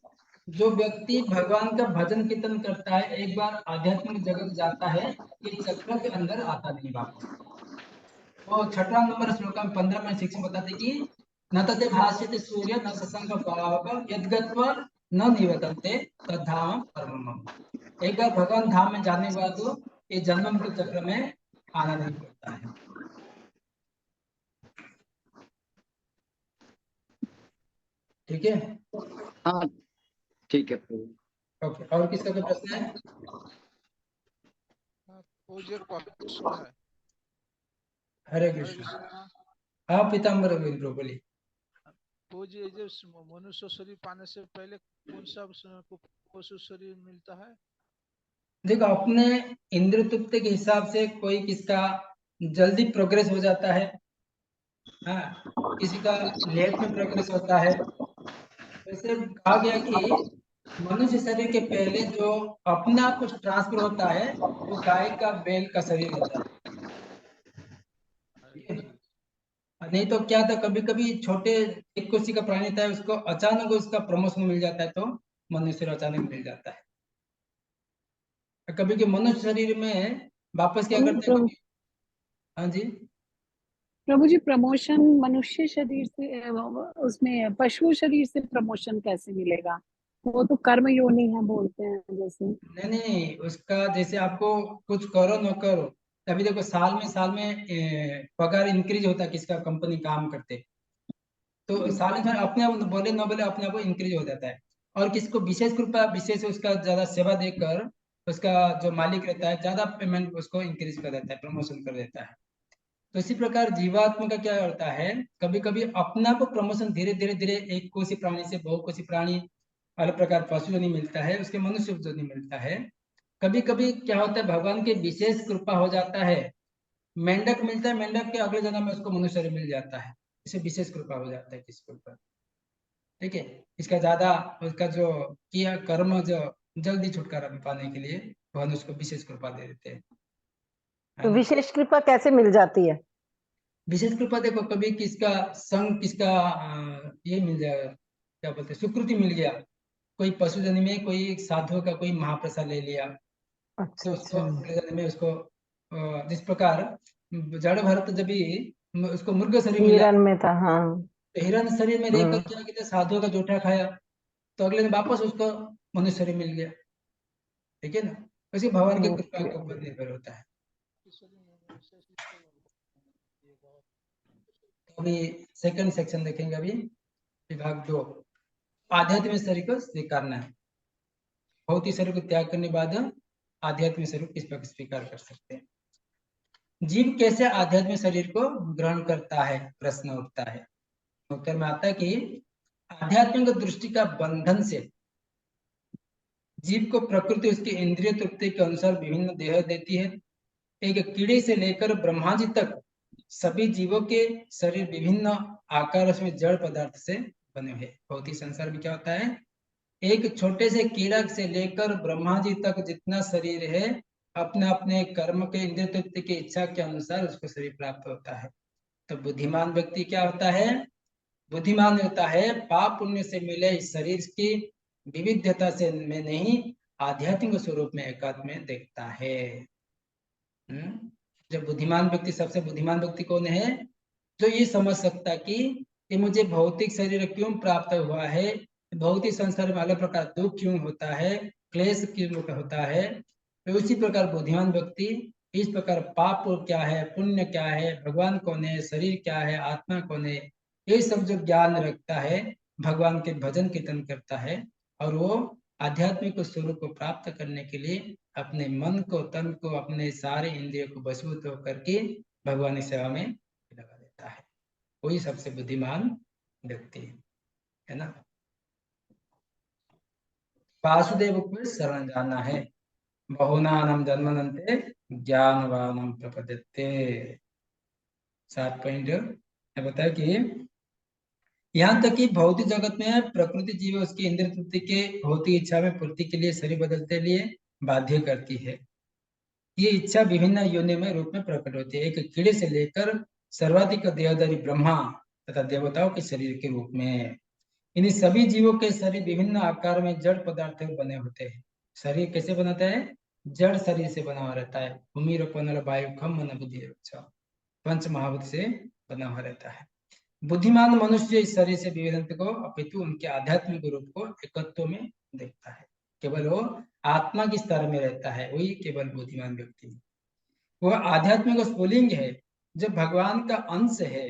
जो व्यक्ति भगवान का भजन कीर्तन करता है, एक बार आध्यात्मिक जगत जाता है, ये चक्र के अंदर आता नहीं वापस। वो 6ठा नंबर श्लोक में 15 में शिक्षक बताते कि न तते भाष्यते सूर्य न शशांक पावक यद्गत्वा न निवर्तन्ते तद्धाम परमम मम। एक बार भगवान धाम में जाने के बाद तो ये जन्म के चक्र में आना नहीं पड़ता है। ठीक है?
हाँ ठीक है प्रभु।
ओके, और किसका कोई प्रश्न है?
पूज्य प्रश्न है।
हरे
हरे
कृष्ण।
कृष्णा।
हाँ पीताम्बर विद्रो बोलिए।
पूज्य, जो मनुष्य शरीर पाने से पहले कौन सा पशु शरीर मिलता है?
देखो, अपने इंद्र तृप्ति के हिसाब से कोई किसका जल्दी प्रोग्रेस हो जाता है, हाँ, किसी का लेट में प्रोग्रेस होता है। वैसे कहा गया कि मनुष्य शरीर के पहले जो अपने आप कुछ ट्रांसफर होता है, वो गाय का बैल का शरीर होता है। ठीक है? नहीं तो क्या था, कभी कभी छोटे एक कोशी का प्राणी था, उसको अचानक उसका प्रमोशन मिल जाता है, तो मनुष्य शरीर अचानक मिल जाता है। कभी के मनुष्य शरीर में वापस क्या करते हैं कभी। हाँ जी।
प्रभु जी, प्रमोशन मनुष्य शरीर से, उसमें पशु शरीर से प्रमोशन कैसे मिलेगा? वो तो कर्म योनि है बोलते हैं जैसे।
नहीं नहीं, उसका जैसे आपको कुछ करो न करो, तभी देखो साल में पगार इंक्रीज होता है, किसका कंपनी काम करते, तो साल में अपने आप बोले न बोले अपने आप को इंक्रीज हो जाता है। और किसको विशेष कृपा, विशेष उसका ज्यादा सेवा देकर उसका जो मालिक रहता है ज्यादा पेमेंट उसको इंक्रीज कर देता है, प्रमोशन कर देता है। तो इसी प्रकार जीवात्मा का क्या होता है, कभी कभी अपना को प्रमोशन धीरे धीरे धीरे एक कोशी प्राणी से बहुकोशी प्राणी, अलग प्रकार पशु जो नहीं मिलता है, उसके मनुष्य जो नहीं मिलता है। कभी कभी क्या होता है, भगवान की विशेष कृपा हो जाता है, मेंढक मिलता है, मेंढक के अगले जन्म में उसको मनुष्य शरीर मिल जाता है, इसे विशेष कृपा हो जाता है किसी के ऊपर। ठीक है? इसका ज्यादा उसका जो किया कर्म जो जल्दी छुटकारा पाने के लिए भगवान उसको विशेष कृपा दे देते हैं, है
तो
ना?
विशेष कृपा कैसे मिल जाती है?
विशेष कृपा देखो, कभी किसका संग, किसका ये मिल जाएगा, क्या बोलते हैं, सुकृति मिल गया, कोई पशु जन्म में कोई एक साधु का कोई महाप्रसाद ले लिया,
अच्छा
तो उसको
अच्छा।
अगले जन्म में उसको जिस प्रकार जड़ भरत जब भी उसको मुर्ग शरीर मिला,
हिरन में था, हाँ।
तो हिरण शरीर में रहकर क्या किया, साधुओं का जूठा खाया, तो अगले दिन वापस उसको मनुष्य शरीर मिल गया। ठीक है ना? उसी भगवान की कृपा के ऊपर निर्भर होता है। अभी सेकंड सेक्शन देखेंगे, अभी विभाग 2, आध्यात्मिक शरीर को स्वीकारना है। भौतिक शरीर को त्याग करने के बाद आध्यात्मिक शरीर किस प्रकार स्वीकार कर सकते हैं। जीव कैसे आध्यात्मिक शरीर को ग्रहण करता है, प्रश्न उठता है। उत्तर में आता है कि आध्यात्मिक दृष्टि का बंधन से जीव को प्रकृति उसकी इंद्रिय तृप्ति के अनुसार विभिन्न देह देती है। एक कीड़े से लेकर ब्रह्मा जी तक सभी जीवों के शरीर विभिन्न आकारों में जड़ पदार्थ से बने हुए। भौतिक संसार में क्या होता है, एक छोटे से कीड़ा से लेकर ब्रह्मा जी तक जितना शरीर है, अपने अपने कर्म के इंद्रिय तृप्ति की इच्छा के अनुसार उसको शरीर प्राप्त होता है। तो बुद्धिमान व्यक्ति क्या होता है, बुद्धिमान होता है पाप पुण्य से मिले इस शरीर की विविधता से में नहीं, आध्यात्मिक स्वरूप में एकात्म में देखता है। जो बुद्धिमान व्यक्ति, सबसे बुद्धिमान व्यक्ति कौन है, जो ये समझ सकता कि ये मुझे भौतिक शरीर क्यों प्राप्त हुआ है, भौतिक संसार में अलग प्रकार दुख क्यों होता है, क्लेश क्यों होता है। तो उसी प्रकार बुद्धिमान व्यक्ति इस प्रकार पाप क्या है, पुण्य क्या है, भगवान कौन है, शरीर क्या है, आत्मा कौन है, ये सब जो ज्ञान रखता है, भगवान के भजन कीर्तन करता है, और वो आध्यात्मिक स्वरूप को प्राप्त करने के लिए अपने मन को, तन को, अपने सारे इंद्रियों को वशीभूत होकर के भगवान की सेवा में लगा देता है। वही सबसे बुद्धिमान व्यक्ति है ना। वासुदेव को शरण जाना है। बहुनानम जन्मनन्ते ज्ञानवानम प्रपद्यते। 7 पॉइंट बताया कि यहाँ तक कि भौतिक जगत में प्रकृति जीव उसकी इंद्रिय तृप्ति के भौतिक इच्छा में पूर्ति के लिए शरीर बदलते लिए बाध्य करती है। ये इच्छा विभिन्न योनि में रूप में प्रकट होती है, एक कीड़े से लेकर सर्वाधिक देहधारी ब्रह्मा तथा देवताओं के शरीर के रूप में। इन सभी जीवों के शरीर विभिन्न आकार में जड़ पदार्थ बने होते हैं। शरीर कैसे बनाता है, जड़ शरीर से बना हुआ रहता है। भूमि रोपण वायु खम मन बुद्धि पंच महाभूत से बना हुआ रहता है। बुद्धिमान मनुष्य इस शरीर से विविधता को अपितु उनके आध्यात्मिक रूप को एकत्व में देखता है। केवल वो आत्मा की स्तर में रहता है, वही केवल बुद्धिमान व्यक्ति। वह आध्यात्मिक स्फुलिंग है जो भगवान का अंश है।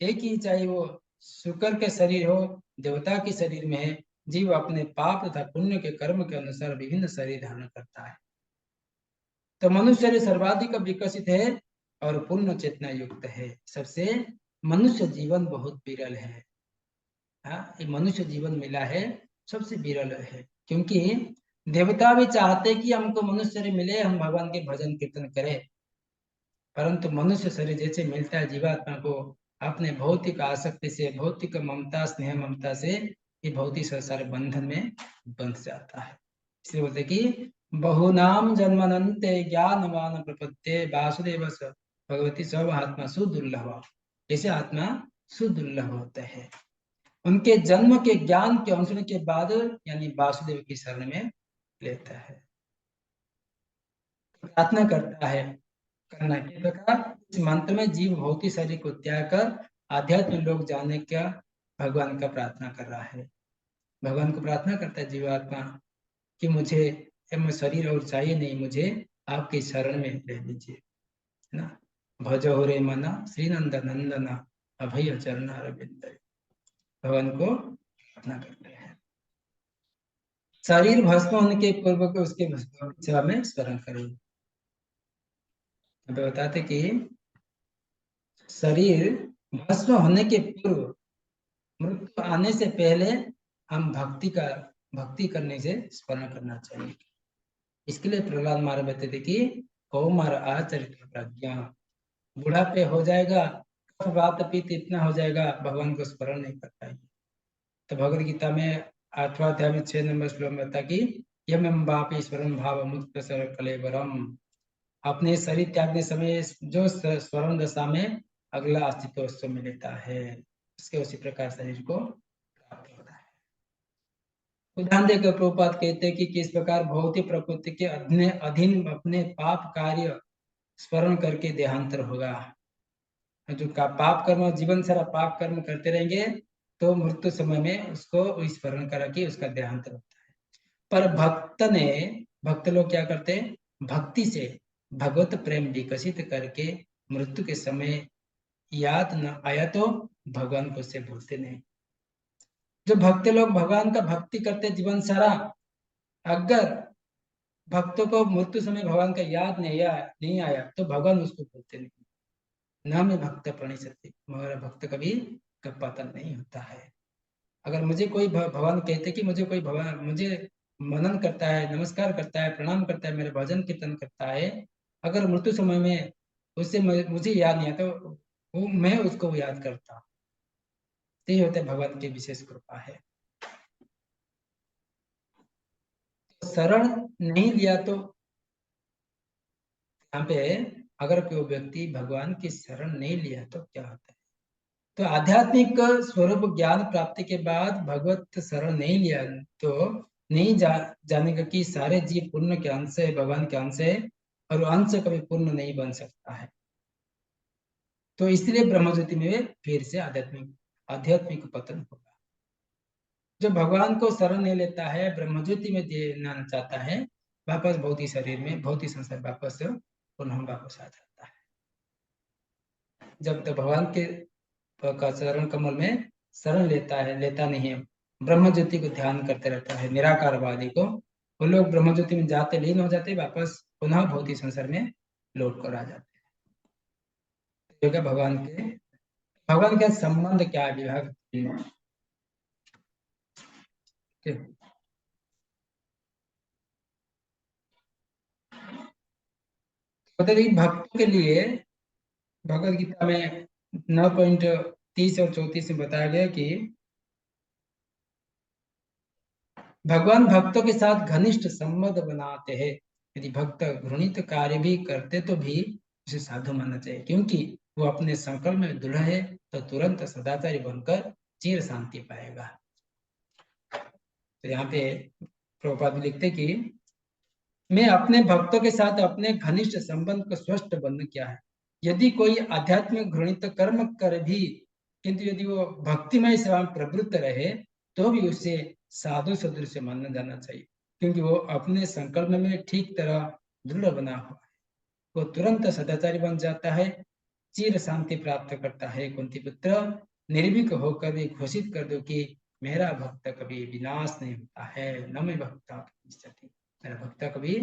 एक ही, चाहे वो शुक्र के शरीर हो, देवता के शरीर में है, जीव अपने पाप तथा पुण्य के कर्म के अनुसार विभिन्न शरीर धारण करता है। तो मनुष्य शरीर सर्वाधिक विकसित है और पूर्ण चेतना युक्त है। सबसे मनुष्य जीवन बहुत विरल है। हाँ, ये मनुष्य जीवन मिला है सबसे विरल है, क्योंकि देवता भी चाहते कि हमको मनुष्य शरीर मिले, हम भगवान के भजन कीर्तन करें, परंतु मनुष्य शरीर जैसे मिलता है जीवात्मा को अपने भौतिक आसक्ति से, भौतिक ममता, स्नेह ममता से ये भौतिक संसार बंधन में बंध जाता है। इसलिए बोलते कि बहुनाम जन्मनन्ते ज्ञानवान प्रपत्ते वासुदेव भगवती सब आत्मा सुदुर्लभ। जैसे आत्मा सुदुर्लभ होते हैं, उनके जन्म के ज्ञान के अनुसरण के बाद यानी वासुदेव की शरण में लेता है, प्रार्थना करता है। करना के प्रकार इस मंत्र में जीव भौतिक शरीर को त्याग कर आध्यात्म लोक जाने का भगवान का प्रार्थना कर रहा है। भगवान को प्रार्थना करता है जीवात्मा कि मुझे शरीर और चाहिए नहीं, मुझे आपकी शरण में ले लीजिए, है ना। भजो रे मना श्री नंद नंदन अभय चरण अरविंद। भगवान को प्रार्थना करते हैं। शरीर भस्म होने के पूर्व को उसके सेवा में स्मरण करें। बताते कि शरीर भस्म होने के पूर्व, मृत्यु आने से पहले हम भक्ति करने से स्मरण करना चाहिए। इसके लिए प्रहलाद महाराज बताते कि कौमार आचरित प्रज्ञा, बुढ़ापे हो जाएगा, बात पीत इतना हो जाएगा, भगवान को स्मरण नहीं कर पाएंगे। तो भगवद गीता में 8वां अध्याय में 6 नंबर श्लोक में बता कि यम बाप ईश्वरम भाव मुक्त कलेवरम। अपने शरीर त्यागने समय जो स्वर्ण दशा में अगला अस्तित्व में लेता है, उसके उसी प्रकार शरीर को प्राप्त होता है। उदाहरण देकर प्रभुपाद कहते हैं कि किस प्रकार भौतिक प्रकृति के अधीन अपने पाप कार्य स्मरण करके देहांतर होगा। जो का पाप कर्म जीवन सारा पाप कर्म करते रहेंगे तो मृत्यु समय में उसको स्मरण करा के उसका देहांतर होता है। पर भक्त लोग क्या करते हैं, भक्ति से भगवत प्रेम विकसित करके मृत्यु के समय याद न आया तो भगवान को से भूलते नहीं। जो भक्त लोग भगवान का भक्ति करते जीवन सारा, अगर भक्तों को मृत्यु समय भगवान का याद नहीं आया तो भगवान उसको भूलते नहीं। न मैं भक्त प्रणिसति, हमारा भक्त कभी पतन नहीं होता है। अगर मुझे कोई भगवान कहते कि मुझे कोई भगवान मुझे मनन करता है, नमस्कार करता है, प्रणाम करता है, मेरे भजन कीर्तन करता है, अगर मृत्यु समय में उससे मुझे याद नहीं आता तो वो मैं उसको याद करता हूँ। यही होता है भगवान की विशेष कृपा है। शरण नहीं लिया तो यहाँ पे अगर कोई व्यक्ति भगवान की शरण नहीं लिया तो क्या होता है? तो आध्यात्मिक स्वरूप ज्ञान प्राप्ति के बाद भगवत शरण नहीं लिया तो नहीं जानेगा कि सारे जीव पुण्य के अंश है, भगवान के अंश है, और अंश कभी पूर्ण नहीं बन सकता है। तो इसलिए ब्रह्मज्योति में फिर से आध्यात्मिक पतन होगा। जो भगवान को शरण नहीं लेता है, ब्रह्मज्योति में देना चाहता है, वापस भौतिक शरीर में, भौतिक संसार वापस पुनः वापस आ जाता है। जब तक भगवान के चरण कमल में शरण लेता नहीं है, ब्रह्मज्योति को ध्यान करते रहता है, निराकारवादी को, वो लोग ब्रह्मज्योति में जाते लीन हो जाते, वापस पुनः भौतिक संसार में लौट कर आ जाते हैं। भगवान के संबंध क्या है? विभाग भक्तों के लिए भगवद गीता में 9.30 और 34 में बताया गया कि भगवान भक्तों के साथ घनिष्ठ संबंध बनाते हैं। यदि भक्त घृणित कार्य भी करते तो भी उसे साधु मानना चाहिए, क्योंकि वो अपने संकल्प में दृढ़ है, तो तुरंत सदाचारी बनकर चिर शांति पाएगा। तो यहाँ पे प्रभुपाद लिखते कि मैं अपने भक्तों के साथ अपने घनिष्ठ संबंध को स्पष्ट बंधन किया है। यदि कोई आध्यात्मिक घृणित कर्म कर भी, किंतु यदि वो भक्तिमय सेवा में प्रवृत्त रहे तो भी उसे साधु सदृश माना जाना चाहिए, क्योंकि वो अपने संकल्प में ठीक तरह दृढ़ बना हुआ है। वो तुरंत सदाचारी बन जाता है, चिर शांति प्राप्त करता है। कुंती पुत्र, निर्भीक होकर भी घोषित कर दो कि मेरा भक्त कभी विनाश नहीं होता है, न मैं भक्त मेरा भक्त कभी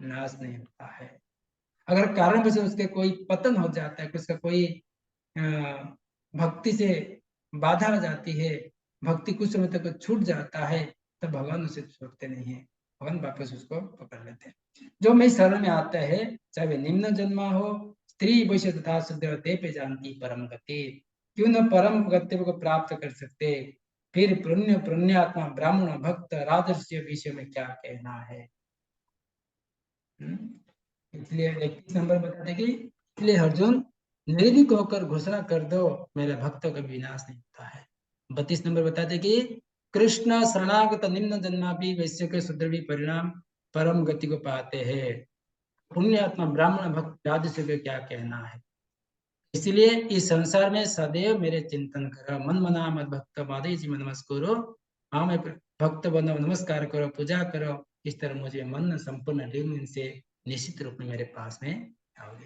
नाश नहीं होता है। अगर कारण वजह उसके कोई पतन हो जाता है, उसका कोई भक्ति से बाधा आ जाती है, भक्ति कुछ समय तक छूट जाता है, तो भगवान उसे छोड़ते नहीं है, भगवान वापस उसको पकड़ लेते हैं। जो मैं शरण में आता है, चाहे वे निम्न जन्मा हो, स्त्री वैश्य तथा शूद्र, ते पे जानती परम गति। क्यों न परम गति को प्राप्त कर सकते, फिर पुण्यात्मा ब्राह्मण भक्त राजर्षि विषय में क्या कहना है। इसलिए 31 नंबर बताते कि इसलिए अर्जुन निर्भीक होकर घोषणा कर दो, मेरे भक्तों का विनाश नहीं होता है। 32 नंबर बताते कि कृष्ण शरणागत निम्न जन्मा भी वैश्य के सुदृढ़ परिणाम परम गति को पाते हैं। पुण्यात्मा ब्राह्मण भक्त राजर्षि का क्या कहना है। इसलिए इस संसार में सदैव मेरे चिंतन करो, मन मना मत भक्त मादे जी नमस्कारो, हाँ मैं भक्त बनो, नमस्कार करो, पूजा करो, इस तरह मुझे मन संपूर्ण निर्मल से निश्चित रूप में मेरे पास में आओगे।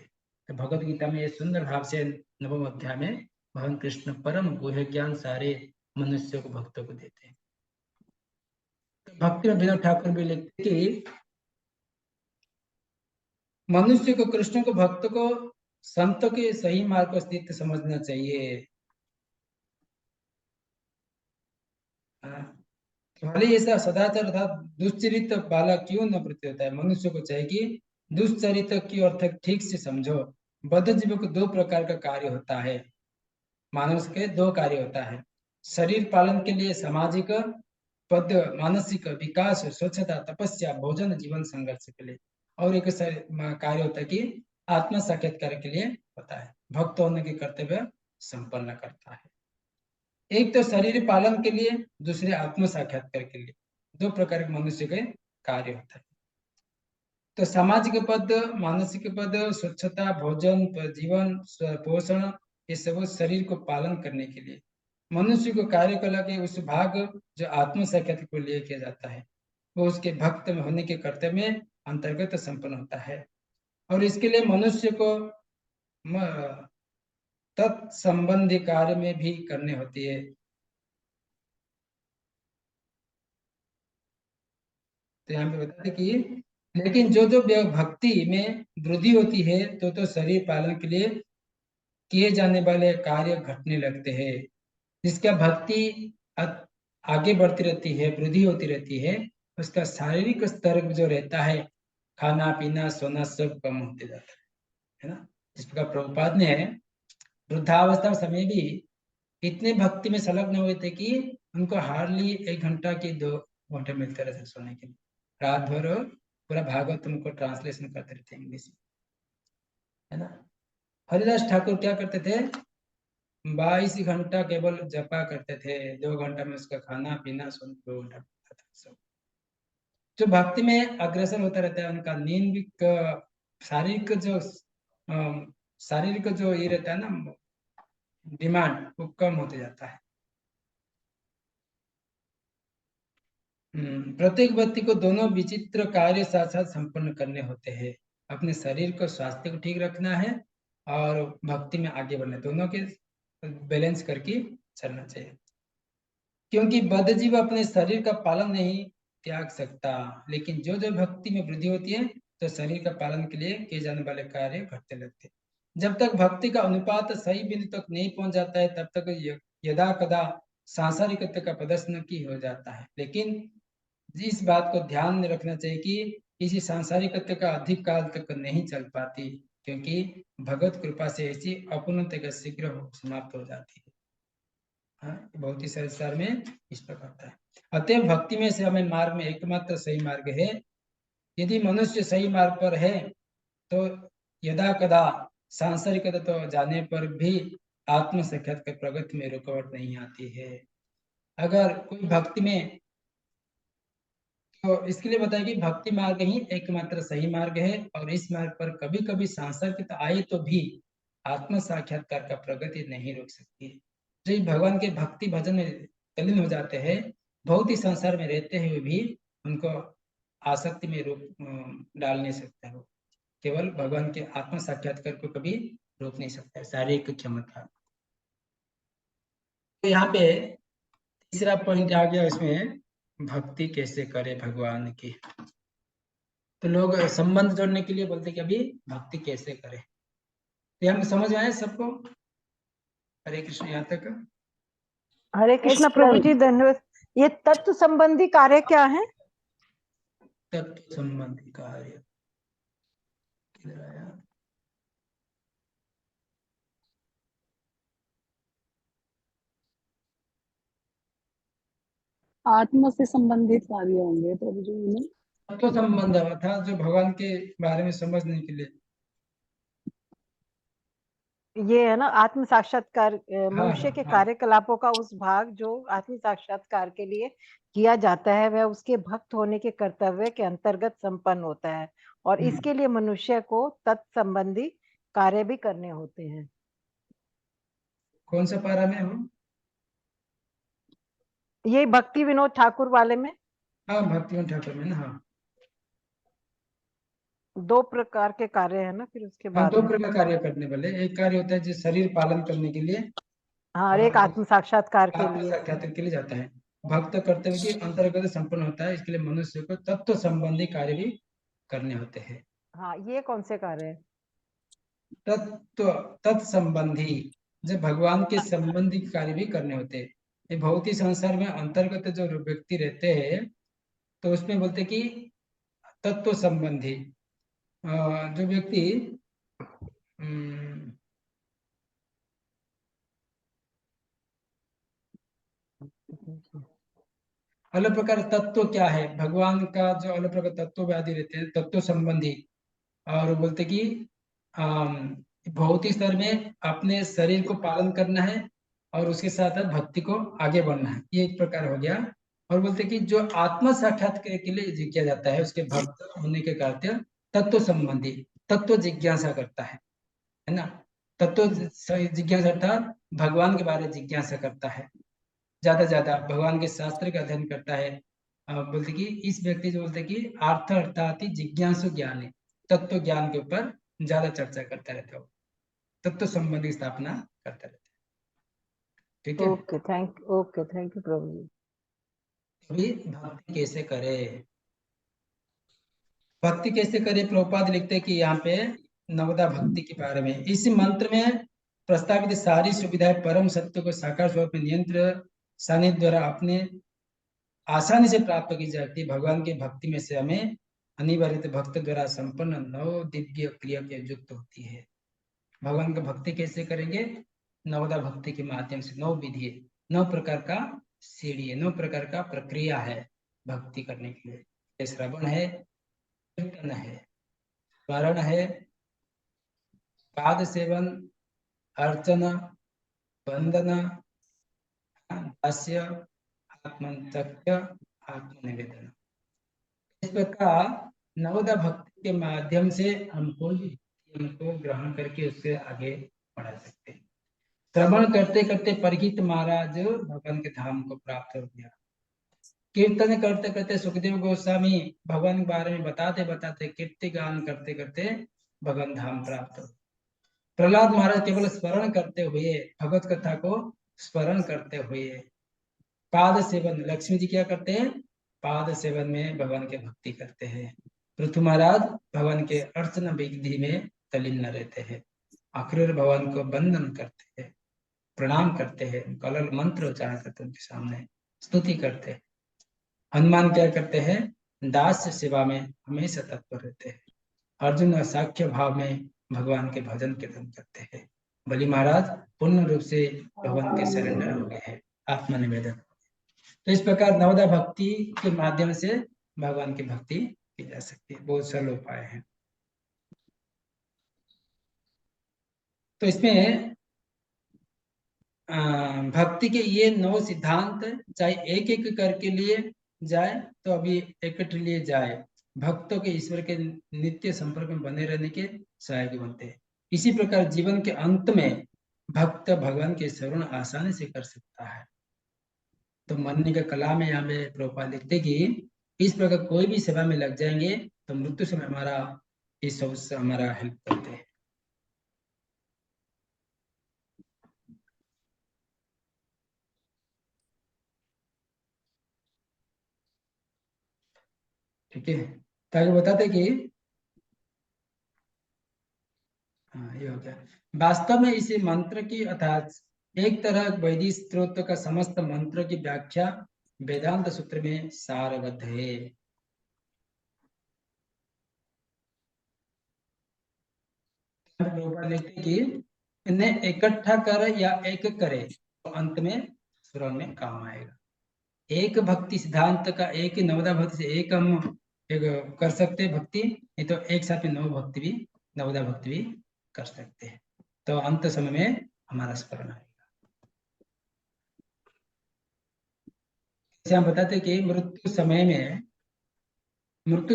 तो भगवद गीता में ये सुंदर भाव से 9वें अध्याय में भगवान कृष्ण परम गुह्य ज्ञान सारे मनुष्यों को, भक्तों को देते हैं। तो भक्ति में विनोद ठाकुर भी लिखते कि मनुष्य को, कृष्ण को, भक्त को संतों के सही मार्ग को स्थित समझना चाहिए। भले ऐसा सदाचार अर्थात दुश्चरित बालक क्यों न प्रतीत होता है, मनुष्य को चाहिए कि दुश्चरित की अर्थ ठीक से समझो। बद्ध जीवों को 2 प्रकार का कार्य होता है, मानव के 2 कार्य होता है। शरीर पालन के लिए सामाजिक पद, मानसिक विकास, स्वच्छता, तपस्या, भोजन, जीवन संघर्ष के लिए, और एक कार्य होता है कि आत्म साक्षात्कार के लिए होता है, भक्त होने के कर्तव्य संपन्न करता है। एक तो शरीर पालन के लिए, दूसरे आत्म साक्षात्कार के लिए, 2 प्रकार के मनुष्य के कार्य होता है। तो सामाजिक पद, मानसिक पद, स्वच्छता, भोजन, जीवन, पोषण, ये सब शरीर को पालन करने के लिए। मनुष्य को कार्यकला के उस भाग जो आत्म साक्षात्कार को लिए किया जाता है, वो उसके भक्त में होने के कर्तव्य में अंतर्गत संपन्न होता है। और इसके लिए मनुष्य को तत्संबंधी कार्य में भी करने होती है। तो यहाँ पे बताते कि लेकिन जो जो भक्ति में वृद्धि होती है तो शरीर पालन के लिए किए जाने वाले कार्य घटने लगते हैं। जिसका भक्ति आगे बढ़ती रहती है, वृद्धि होती रहती है, उसका शारीरिक स्तर जो रहता है, खाना पीना सोना सब कम होते जाता है ना। जिस प्रकार प्रभुपाद ने वृद्धावस्था समय भी इतने भक्ति में संलग्न हुए थे कि उनको हार्डली 1 घंटा की 2 घंटे मिलते रहते सोने के लिए। रात भर पूरा भागवत उनको ट्रांसलेशन करते रहते इंग्लिश में, है ना। हरिदास ठाकुर क्या करते थे, 22 घंटा केवल जपा करते थे, 2 घंटा में उसका खाना पीना सोना 2 घंटा सब। जो भक्ति में अग्रसर होता रहता है उनका नींद शारीरिक जो ये रहता है ना डिमांड, वो कम होते जाता है। प्रत्येक व्यक्ति को दोनों विचित्र कार्य साथ साथ संपन्न करने होते हैं। अपने शरीर को स्वास्थ्य को ठीक रखना है और भक्ति में आगे बढ़ना, दोनों के बैलेंस करके चलना चाहिए। क्योंकि बद्धजीव अपने शरीर का पालन नहीं त्याग सकता, लेकिन जो जो भक्ति में वृद्धि होती है तो शरीर का पालन के लिए किए जाने वाले कार्य घटते लगते। जब तक भक्ति का अनुपात सही बिंदु तक नहीं पहुंच जाता है तब तक यदा कदा सांसारिकता का प्रदर्शन की हो जाता है। लेकिन इस बात को ध्यान में रखना चाहिए कि किसी सांसारिकता का अधिक काल तक नहीं चल पाती, क्योंकि भगवत कृपा से ऐसी अपूर्णता का शीघ्र समाप्त हो जाती है। बहुत ही संसार में इस प्रकार होता है। अतः भक्ति में से हमें मार्ग में एकमात्र सही मार्ग है। यदि मनुष्य सही मार्ग पर है तो यदा कदा सांसारिक तो जाने पर भी आत्म साक्षात्कार प्रगति में रुकावट नहीं आती है। अगर कोई भक्ति में, तो इसके लिए बताया कि भक्ति मार्ग ही एकमात्र सही मार्ग है और इस मार्ग पर कभी कभी सांसारिक आए तो भी आत्म साक्षात्कार का प्रगति नहीं रोक सकती। जो भगवान के भक्ति भजन में तल्लीन हो जाते हैं, बहुत ही संसार में रहते हुए भी उनको आसक्ति में रोक डाल नहीं सकता है। केवल भगवान के आत्म साक्षात्कार को कभी रोक नहीं सकता है, शारीरिक क्षमता। तो यहाँ पे तीसरा पॉइंट आ गया इसमें, भक्ति कैसे करे भगवान की। तो लोग संबंध जोड़ने के लिए बोलते कि अभी भक्ति कैसे करे। तो हम समझ में आए सबको? हरे कृष्ण यहाँ तक।
हरे कृष्ण प्रभु जी, धन्यवाद। ये तत्व संबंधी कार्य क्या है?
तत्व संबंधी कार्य किधर आया?
आत्मा से संबंधित कार्य होंगे प्रभु जी में।
तत्व संबंध था जो भगवान के बारे में समझने के लिए।
ये है ना आत्म साक्षात्कार, मनुष्य के
हाँ।
कार्यकलापों का उस भाग जो आत्म साक्षात्कार के लिए किया जाता है, वह उसके भक्त होने के कर्तव्य के अंतर्गत संपन्न होता है और इसके लिए मनुष्य को तत्संबंधी कार्य भी करने होते हैं।
कौन सा पारा में हो?
ये भक्ति विनोद ठाकुर वाले में।
हाँ, भक्ति विनोद ठाकुर में ना। हाँ,
2 प्रकार के कार्य है ना, फिर उसके
हाँ,
बाद
2 प्रकार कार्य करने वाले। एक कार्य होता है जो शरीर पालन करने के लिए,
हाँ, और एक आत्म साक्षात्कार के
आत्म
लिए।
साक्षात्कार के लिए जाता है। भक्त कर्तव्य के अंतर्गत संपन्न होता है, इसके लिए मनुष्य को तत्व संबंधी कार्य भी करने होते हैं।
हाँ, ये कौन से कार्य है?
तत्व तत्संबंधी, जब भगवान के संबंधी कार्य भी करने होते हैं। ये भौतिक संसार में अंतर्गत जो व्यक्ति रहते हैं तो उसमें बोलते कि तत्व संबंधी जो व्यक्ति अलग प्रकार तत्व क्या है, भगवान का जो अलग प्रकार तत्व व्याधि रहते हैं तत्व संबंधी। और बोलते कि भौतिक स्तर में अपने शरीर को पालन करना है और उसके साथ साथ भक्ति को आगे बढ़ना है, ये एक प्रकार हो गया। और बोलते कि जो आत्म साक्षात्कार के लिए किया जाता है उसके भक्त होने के कार्य तत्व संबंधी, तत्व जिज्ञासा करता है ना। तत्व जिज्ञासा अर्थात भगवान के बारे में जिज्ञासा करता है, ज्यादा भगवान के शास्त्र का अध्ययन करता है। बोलते कि इस व्यक्ति जो बोलते कि अर्थ अर्थात जिज्ञासु ज्ञानी, तत्व ज्ञान के ऊपर ज्यादा चर्चा करता रहता है, तत्व संबंधी स्थापना करता रहता है। ठीक है,
ओके, थैंक यू प्रभु जी।
अभी भक्ति कैसे करे, भक्ति कैसे करे, प्रभुपाद लिखते कि यहाँ पे नवदा भक्ति के बारे में। इस मंत्र में प्रस्तावित सारी सुविधाएं परम सत्य को साकार स्वरूप में नियंत्र सानिध्य द्वारा अपने आसानी से प्राप्त की जाती है। भगवान की भक्ति में से हमें अनिवार्य भक्त द्वारा संपन्न 9 दिव्य क्रिया के युक्त होती है। भगवान की भक्ति कैसे करेंगे? नवदा भक्ति के माध्यम से 9 विधि, 9 प्रकार का सीढ़ी है, 9 प्रकार का प्रक्रिया है भक्ति करने के लिए। श्रवण है, कीर्तन है, स्मरण है, पाद सेवन, अर्चना, वंदना, दास्य, आत्मंतक्य, आत्मनिवेदन। इस प्रकार नवदा भक्ति के माध्यम से हम कोई भी हमको ग्रहण करके उससे आगे बढ़ा सकते हैं। श्रवण करते करते परीक्षित महाराज भगवान के धाम को प्राप्त हो गया। कीर्तन करते करते सुखदेव गोस्वामी भगवान के बारे में बताते बताते कीर्ति गान करते करते भगवान धाम प्राप्त हो। प्रहलाद महाराज केवल स्मरण करते हुए, भगवत कथा को स्मरण करते हुए, पाद सेवन, लक्ष्मी जी क्या करते हैं, पाद सेवन में भगवान के भक्ति करते हैं। पृथु महाराज भगवान के अर्चना विधि में तल्लीन रहते हैं। अक्रूर भगवान को वंदन करते हैं, प्रणाम करते हैं, कलल मंत्र उच्चारण करते हैं, उनके सामने स्तुति करते हैं। हनुमान क्या करते हैं, दास सेवा में हमेशा तत्पर रहते हैं। अर्जुन साख्य भाव में भगवान के भजन कीर्तन करते हैं। बलि महाराज पूर्ण रूप से भगवान के सरेंडर हो गए हैं, आत्मनिवेदन। तो इस प्रकार नवदा भक्ति के माध्यम से भगवान की भक्ति की जा सकती है। बहुत सरल उपाय हैं। तो इसमें भक्ति के ये 9 सिद्धांत, चाहे एक एक करके लिए जाए तो अभी इकट्ठे लिए जाए, भक्तों के ईश्वर के नित्य संपर्क में बने रहने के सहायक बनते हैं। इसी प्रकार जीवन के अंत में भक्त भगवान के स्मरण आसानी से कर सकता है। तो मनने का कला में यहाँ पे प्रभुपाद लिखते कि इस प्रकार कोई भी सेवा में लग जाएंगे तो मृत्यु समय हमारा इस सब से हमारा हेल्प करते हैं। ठीक है, ताकि बताते कि हाँ ये हो गया। वास्तव में इसी मंत्र की अर्थात एक तरह वैदिक स्त्रोत्र का समस्त मंत्र की व्याख्या वेदांत सूत्र में सारबद्ध है। लिखते कि इन्हें इकट्ठा कर या एक करे तो अंत में श्रवण में काम आएगा। एक भक्ति सिद्धांत का, एक नवदा भक्ति से एक हम एक कर सकते हैं भक्ति, नहीं तो एक साथ में नवदा भक्ति भी कर सकते हैं। तो अंत समय में हमारा स्मरण आएगा। हम बताते कि मृत्यु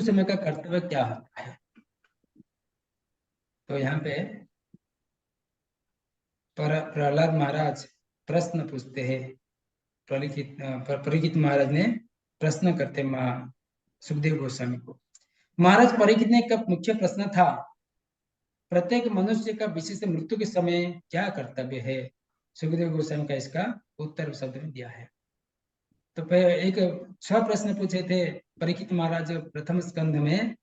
समय का कर्तव्य क्या होता है। तो यहाँ पे प्रहलाद महाराज प्रश्न पूछते हैं। परीक्षित महाराज ने प्रश्न करते सुखदेव गोस्वामी को। महाराज परीक्षित ने का मुख्य प्रश्न था, प्रत्येक मनुष्य का विशेष मृत्यु के समय क्या कर्तव्य है। सुखदेव गोस्वामी का इसका उत्तर शब्द में दिया है। तो एक 6 प्रश्न पूछे थे परीक्षित महाराज प्रथम स्कंध में।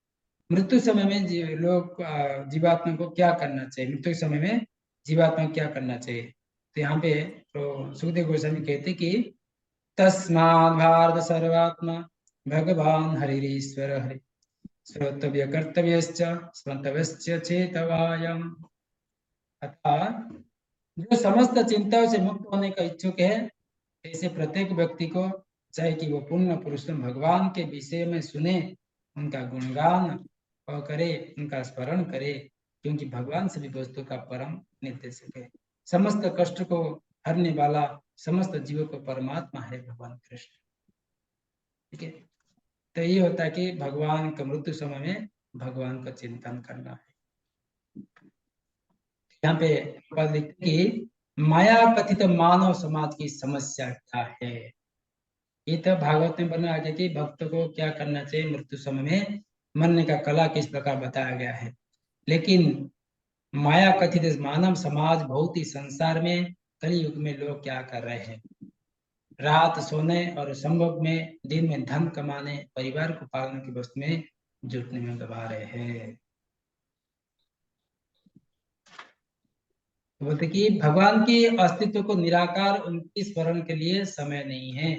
मृत्यु समय में लोग जीवात्मा को क्या करना चाहिए, मृत्यु के समय में जीवात्मा क्या करना चाहिए। तो यहाँ पे तो सुखदेव गोस्वामी कहते कि तस्माद् भारत सर्वात्मा भगवान हरिरीश्वर हरि श्रोतव्य कर्तव्यश्च स्मर्तव्यश्च चेतवायम्। अर्थात जो समस्त चिंताओं से मुक्त होने का इच्छुक है, ऐसे प्रत्येक व्यक्ति को चाहे कि वो पूर्ण पुरुषोत्तम भगवान के विषय में सुने, उनका गुणगान करे, उनका स्मरण करे, क्योंकि भगवान सभी वस्तु का परम निर्देशक है। समस्त कष्ट को हरने वाला समस्त जीवों को परमात्मा है भगवान कृष्ण। ठीक है, तो ये होता है कि भगवान का मृत्यु समय में भगवान का चिंतन करना है। यहाँ पे पद लिखते कि माया कथित मानव समाज की समस्या क्या है। ये तो भागवत में बना आगे कि भक्त को क्या करना चाहिए मृत्यु समय में, मरने का कला किस प्रकार बताया गया है। लेकिन माया कथित मानव समाज भौतिक संसार में कलयुग में लोग क्या कर रहे हैं, रात सोने और संभव में दिन में धन कमाने, परिवार को पालने की वस्तु में जुटने में दबा रहे हैं। बोलते कि भगवान के अस्तित्व को निराकार उनके स्मरण के लिए समय नहीं है।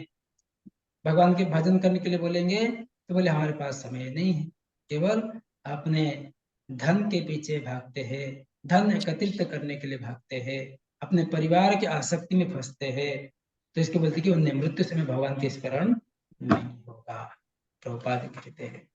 भगवान के भजन करने के लिए बोलेंगे तो बोले हमारे पास समय नहीं है, केवल अपने धन के पीछे भागते हैं, धन एकत्रित करने के लिए भागते हैं, अपने परिवार की आसक्ति में फंसते हैं, तो इसको बोलते कि उन्हें मृत्यु समय भगवान के स्मरण नहीं होगा। प्रभुपाद कहते हैं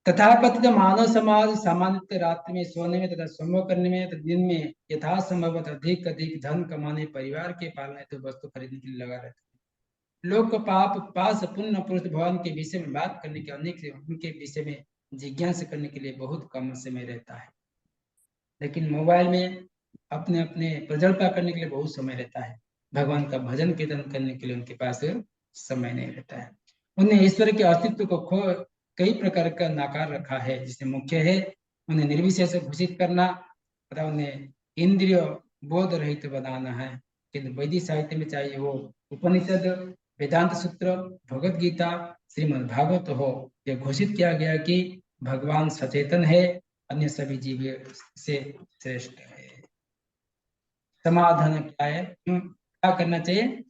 तथाकथित मानव समाज सामान्यतः रात्रि में सोने में तथा संभव करने में तथा दिन में यथासंभव अधिक धन कमाने, परिवार के पालने तो वस्तु खरीदने के लिए लगा रहता है। लोग को पास पुण्य पुरुष भगवान के विषय में बात करने के उनके विषय में जिज्ञासा करने के लिए बहुत कम समय रहता है। लेकिन मोबाइल में अपने अपने प्रजल्पा करने के लिए बहुत समय रहता है। भगवान का भजन कीर्तन करने के लिए उनके पास समय नहीं रहता है। उन्हें ईश्वर के अस्तित्व को कई प्रकार का नकार रखा है, जिसमें मुख्य है उन्हें निर्विशेष घोषित करना तथा उन्हें इंद्रिय बोध रहित बनाना है। किंतु वैदिक साहित्य में चाहे वो उपनिषद, वेदांत सूत्र, भगवत गीता, श्रीमद् भागवत हो, यह घोषित किया गया कि भगवान सचेतन है, अन्य सभी जीव से श्रेष्ठ है। समाधान क्या है, क्या करना चाहिए?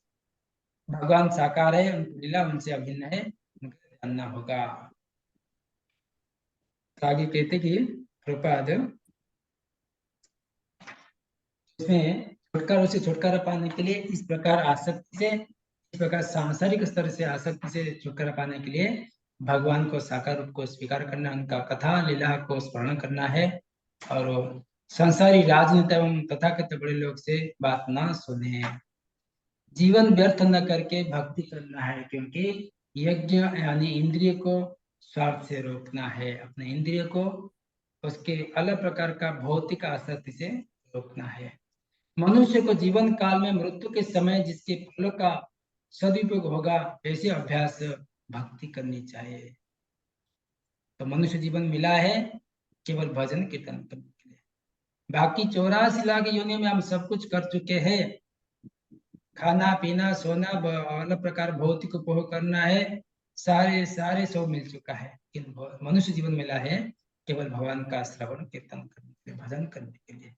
भगवान साकार है, उनकी लीला उनसे अभिन्न है, उनको जानना होगा। आगे कहते कि प्रभुपाद इसमें छुटकारा पाने के लिए इस प्रकार आसक्ति से, इस प्रकार सांसारिक स्तर से आसक्ति से छुटकारा पाने के लिए भगवान को साकार रूप को स्वीकार करना, उनका कथा लीला को स्मरण करना है और संसारी राजनेता एवं तथाकथित बड़े लोग से बात ना सुने, जीवन व्यर्थ न करके भक्ति करना है, क्योंकि यज्ञ यानी इंद्रिय को स्वार्थ से रोकना है, अपने इंद्रिय को उसके अलग प्रकार का भौतिक आसक्ति से रोकना है। मनुष्य को जीवन काल में मृत्यु के समय जिसके फल का सदुपयोग होगा ऐसे अभ्यास भक्ति करनी चाहिए। तो मनुष्य जीवन मिला है केवल भजन कीर्तन करने के लिए। बाकी 84 लाख योनि में हम सब कुछ कर चुके हैं, खाना पीना सोना अलग प्रकार भौतिक उपभोग करना है, सारे सब मिल चुका है, किंतु मनुष्य जीवन मिला है केवल भगवान का श्रवण कीर्तन करने के लिए, भजन करने के लिए।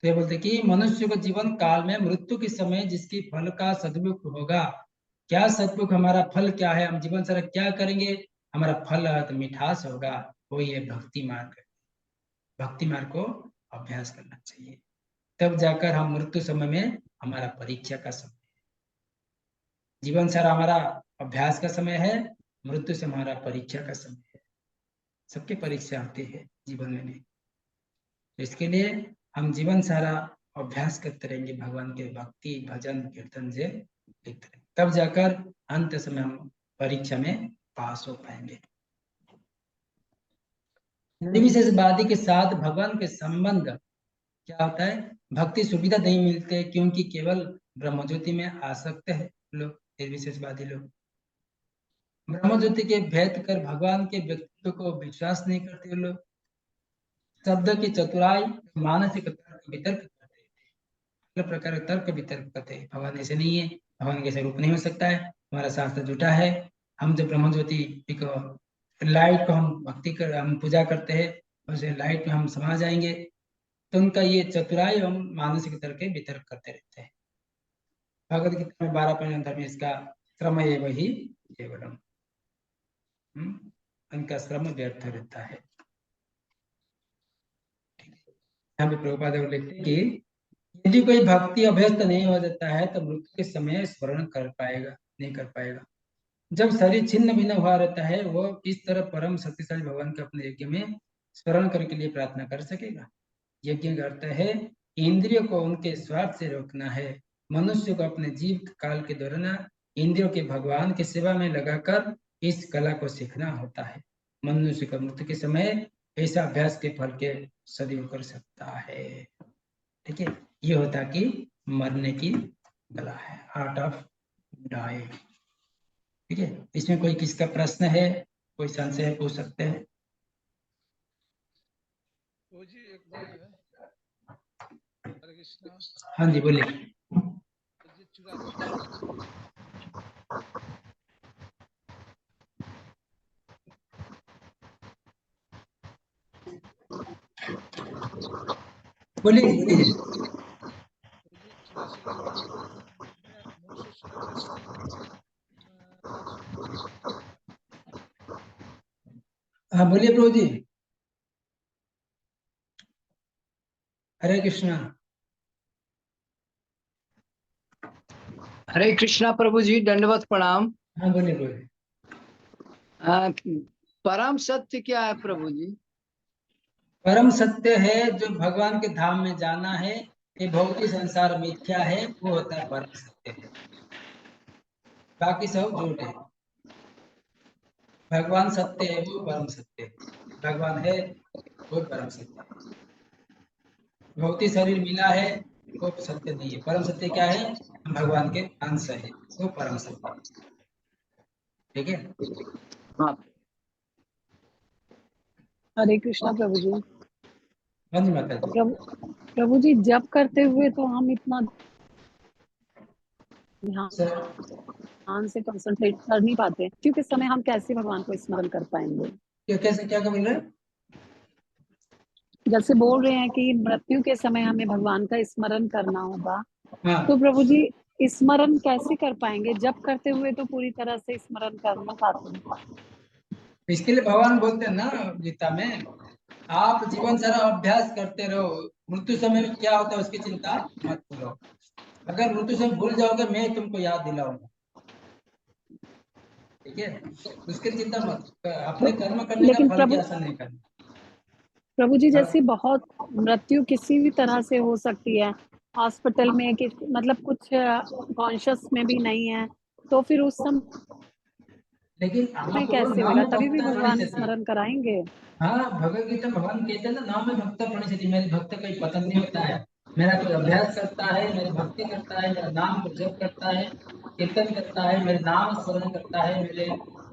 तो ये बोलते कि मनुष्य को जीवन काल में मृत्यु के समय जिसकी फल का सदुपयोग होगा, क्या सदुपयोग, हमारा फल क्या है, हम जीवन सारा क्या करेंगे, हमारा फल तो मिठास होगा, वो ये भक्ति मार्ग, भक्ति मार्ग को अभ्यास करना चाहिए। तब जाकर हम मृत्यु समय में, हमारा परीक्षा का समय, जीवन सारा हमारा अभ्यास का समय है, मृत्यु से हमारा परीक्षा का समय है। सबके परीक्षा आती है जीवन में भी, तो इसके लिए हम जीवन सारा अभ्यास करते रहेंगे भगवान के भक्ति भजन कीर्तन से, तब जाकर अंत समय हम परीक्षा में पास हो पाएंगे। निर्विशेषवादी के साथ भगवान के संबंध क्या होता है, भक्ति सुविधा नहीं मिलते क्योंकि केवल ब्रह्मज्योति में आसक्त है लोग, निर्विशेषवादी लोग ब्रह्मज्योति के भेद कर भगवान के व्यक्तित्व को विश्वास नहीं करते लोग, शब्द की चतुराई मानसिक तर्क वितर्क करते, अलग प्रकार के तर्क वितर्क करते हैं। भगवान ऐसे नहीं है, भगवान के स्वरूप नहीं हो सकता है, हमारा शास्त्र झूठा है, हम जब ब्रह्मज्योति लाइट को हम भक्ति कर, हम पूजा करते हैं, उसे लाइट में हम समा जाएंगे, तो उनका ये चतुराई एवं मानसिक तर्क वितर्क करते रहते हैं। भगवद गीता में 12 में इसका श्रम है वही केवलम, उनका श्रम व्यर्थ रहता है। यहाँ पे प्रभुपाद लिखते हैं कि यदि कोई भक्ति अभ्यस्त नहीं हो जाता है तो मृत्यु के समय स्मरण कर पाएगा नहीं कर पाएगा। जब शरीर छिन्न भिन्न हुआ रहता है, वो इस तरह परम शक्तिशाली भगवान के अपने यज्ञ में स्मरण करने के लिए प्रार्थना कर सकेगा। यज्ञ का अर्थ है इंद्रियों को उनके स्वार्थ से रोकना है। मनुष्य को अपने जीव काल के दौरान इंद्रियों के भगवान की सेवा में लगाकर इस कला को सीखना होता है। मनुष्य का मृत्यु के समय ऐसा अभ्यास के फल के सदुपयोग कर सकता है। ठीक है, ये होता कि मरने की कला है, आर्ट ऑफ डाई। ठीक है, इसमें कोई किसका प्रश्न है, कोई संशय पूछ सकते हैं?
वो जी एक बात है, हरे कृष्णा।
हाँ जी बोलिए।
जी 84
बोलिए।
मनुष्य शरीर कैसे
हाँ बोलिए प्रभु जी। हरे हरे कृष्णा।
हरे कृष्णा प्रभु जी, दंडवत प्रणाम।
हाँ बोलिए बोलिए।
परम सत्य क्या है प्रभु जी?
परम सत्य है जो भगवान के धाम में जाना है, ये भौतिक संसार मिथ्या है, वो होता है परम सत्य है। बाकी सब झूठ है। भगवान सत्य है, वो परम सत्य है। भगवान है, वो परम सत्य है। भौतिक शरीर मिला है, वो सत्य नहीं है। परम सत्य क्या है? हम भगवान के अंश है, वो परम सत्य है। ठीक है।
हाँ
हरे कृष्णा प्रभु जी।
हाँ जी माता जी।
प्रभु जी, जप करते हुए तो हम इतना
सर
ध्यान से कंसंट्रेट कर नहीं पाते, क्योंकि समय हम कैसे भगवान को स्मरण कर पाएंगे?
कैसे क्या बोल रहे हैं?
जैसे बोल रहे हैं कि मृत्यु के समय हमें भगवान का स्मरण करना होगा,
हाँ,
तो प्रभु जी स्मरण कैसे कर पाएंगे? जप करते हुए तो पूरी तरह से स्मरण कर नहीं पाते।
इसके लिए भगवान बोलते हैं ना गीता में, आप जीवन सारा अभ्यास करते रहो, मृत्यु समय में क्या होता है उसकी चिंता मत करो। अगर मृत्यु समय भूल जाओगे, मैं तुमको याद दिलाऊंगा। ठीक है, उसकी चिंता मत, अपने कर्म करने का
लेकिन
फल की आशा नहीं करना।
प्रभु जी,
अब
जैसे बहुत मृत्यु किसी भी तरह से हो सकती है, हॉस्पिटल में कि मतलब कुछ कॉन्शियस में भी नहीं है, तो फिर उस
लेकिन
समय
आप
कैसे
नाम
होगा?
में
तभी भी
भक्ता
भगवान
प्रणिशति।
स्मरण कराएंगे।
हाँ, भगवत गीता भगवान कहते हैं ना, नाम में भक्ता प्रणिशति। मेरे भक्त का ही पतन नहीं होता है। मेरा कोई अभ्यास करता है, मेरी भक्ति करता है, मेरा नाम को जप करता है, कीर्तन करता है, मेरे नाम स्मरण करता है, मेरे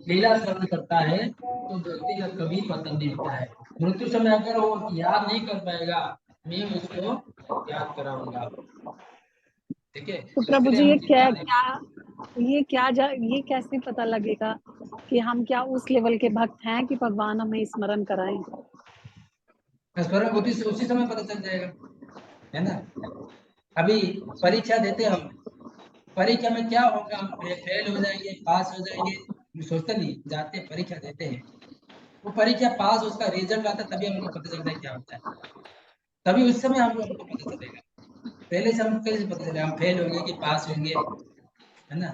लीला स्मरण करता है, तो व्यक्ति का कभी पतन नहीं होता है। मृत्यु समय अगर वो याद नहीं कर पाएगा, मैं उसको याद कराऊंगा। ठीक है,
तो
उसके
प्रभु
लिए
जी,
हम चिंता नहीं।
ये कैसे पता लगेगा कि हम क्या उस लेवल के भक्त हैं कि भगवान हमें स्मरण कराएं?
स्मरण बुद्धि से उसी समय पता चल जाएगा, है ना। अभी परीक्षा देते हम, परीक्षा में क्या होगा, हम फेल हो जाएंगे, पास हो जाएंगे, हम सोचते नहीं, जाते हैं परीक्षा देते हैं। वो परीक्षा पास, उसका रिजल्ट आता है, तभी हमको पता चलता है क्या होता है। तभी उस समय हमको पता चलेगा। पहले से हम कैसे पता चलेगा हम फेल होंगे कि पास होंगे, है ना।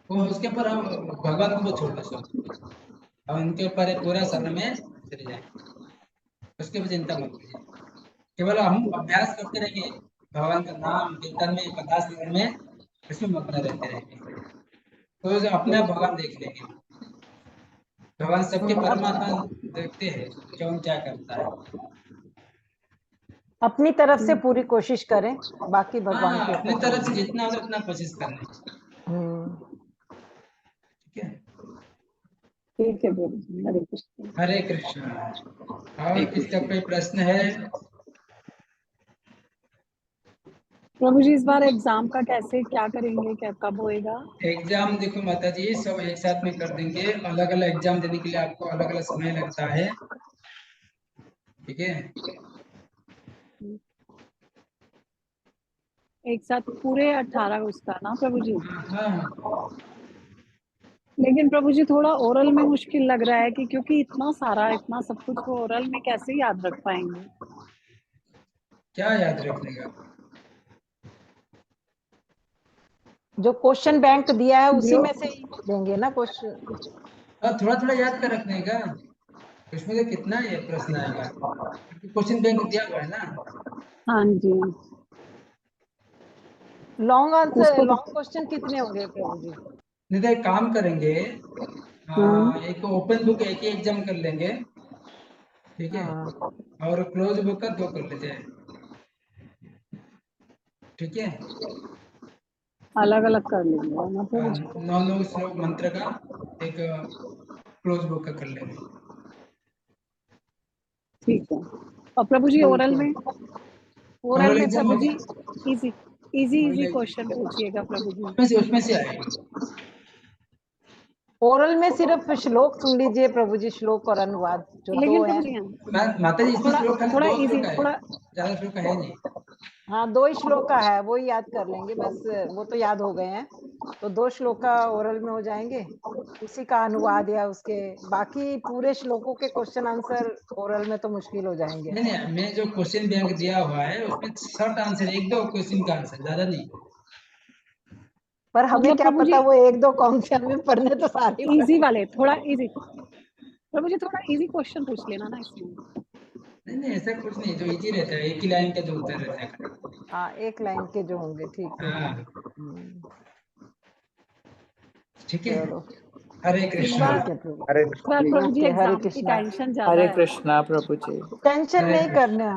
वो उसके ऊपर हम भगवान को छोड़ दो सब, हम उनके ऊपर पूरा शरण में चले जाए, उसके ऊपर चिंता मत कीजिए। केवल हम अभ्यास करते रहेंगे, भगवान का नाम कीर्तन में, कथा श्रवण में, इसमें मग्न रहते रहेंगे, तो जो अपने आप भगवान देख लेंगे। भगवान सबके परमात्मा देखते हैं कौन क्या करता है।
अपनी तरफ से पूरी कोशिश करें, बाकी भगवान
हाँ,
के
अपनी
ऊपर
तरफ
छोड़
से
दें।
जितना हो उतना कोशिश करनी। ठीक है।
ठीक है प्रभु जी, हरे कृष्ण।
हरे कृष्ण। और किसका कोई प्रश्न है?
प्रभु जी, इस बार एग्जाम का कैसे क्या करेंगे, क्या कब होएगा?
एग्जाम देखो माता जी, सब एक साथ में कर देंगे। अलग अलग एग्जाम देने के लिए आपको अलग अलग समय लगता है। ठीक है।
एक साथ पूरे 18 उसका ना प्रभु जी?
हाँ,
लेकिन प्रभु जी, थोड़ा ओरल में मुश्किल लग रहा है कि क्योंकि इतना सारा इतना सब कुछ वो ओरल में कैसे याद रख पाएंगे?
क्या याद रखने का?
जो क्वेश्चन बैंक दिया है उसी
जो
में से ही देंगे ना क्वेश्चन।
थोड़ा थोड़ा याद कर रखने का, उसमें से कितना ये प्रश्न आएगा, क्योंकि क्वेश्चन बैंक दिया हुआ है ना।
हाँ जी,
लॉन्ग आंसर,
उसको तो
लॉन्ग क्वेश्चन कितने होंगे प्रभु जी?
नहीं तो एक काम करेंगे,
हाँ,
एक ओपन बुक एक ही एग्जाम कर लेंगे। ठीक है।
हाँ,
और क्लोज बुक का 2 कर लेते हैं। ठीक है।
अलग अलग कर लेंगे ना प्रभु जी?
9 श्लोक मंत्र का एक क्लोज बुक का कर लेंगे।
ठीक है। और प्रभु जी,
ठीक है।
ओरल
ओरल
में
एग्जाम
प्रभु
होगा।
जी easy easy
oral
easy
exam
question पूछिएगा प्रभु जी।
उसमें से आएगा।
ओरल में सिर्फ श्लोक सुन लीजिए प्रभु जी, श्लोक और अनुवाद जो 2
लेकिन प्रभु
है।
जी,
माता जी, इसमें
थोड़ा
श्लोक खाली
थोड़ा
2
इजी,
श्लोक है,
थोड़ा
ज्यादा श्लोक है नहीं।
हाँ, 2 ही श्लोक का है, वो ही याद कर लेंगे बस, वो तो याद हो गए हैं। तो 2 श्लोका ओरल में हो जाएंगे, उसी का अनुवाद या उसके बाकी पूरे श्लोकों के क्वेश्चन आंसर ओरल में तो मुश्किल हो जाएंगे।
नहीं नहीं, मैं जो क्वेश्चन बैंक दिया हुआ है उसमें शॉर्ट आंसर, 1-2 क्वेश्चन का आंसर, ज्यादा नहीं।
पर हमें
मतलब
क्या
प्रभु जी
पता वो 1-2 कौन से, हमें पढ़ने तो सारे ही
इजी वाले, थोड़ा इजी, प्रभु जी थोड़ा इजी क्वेश्चन पूछ लेना ना इसमें।
नहीं नहीं, ऐसा कुछ नहीं, जो इजी रहता है, एक ही लाइन का जो उत्तर रहता है।
हाँ, 1 लाइन के जो होंगे, ठीक है।
हाँ, ठीक है।
चलो
हरे
इस
कृष्णा।
बार
ठीक है प्रभु।
हरे
प्रभु जी
ओके, हरे
एग्जाम की
कृष्णा।
टेंशन ज्यादा
हरे
है।
कृष्णा प्रभु जी।
टेंशन
हरे
नहीं
कृष्ण।
करना,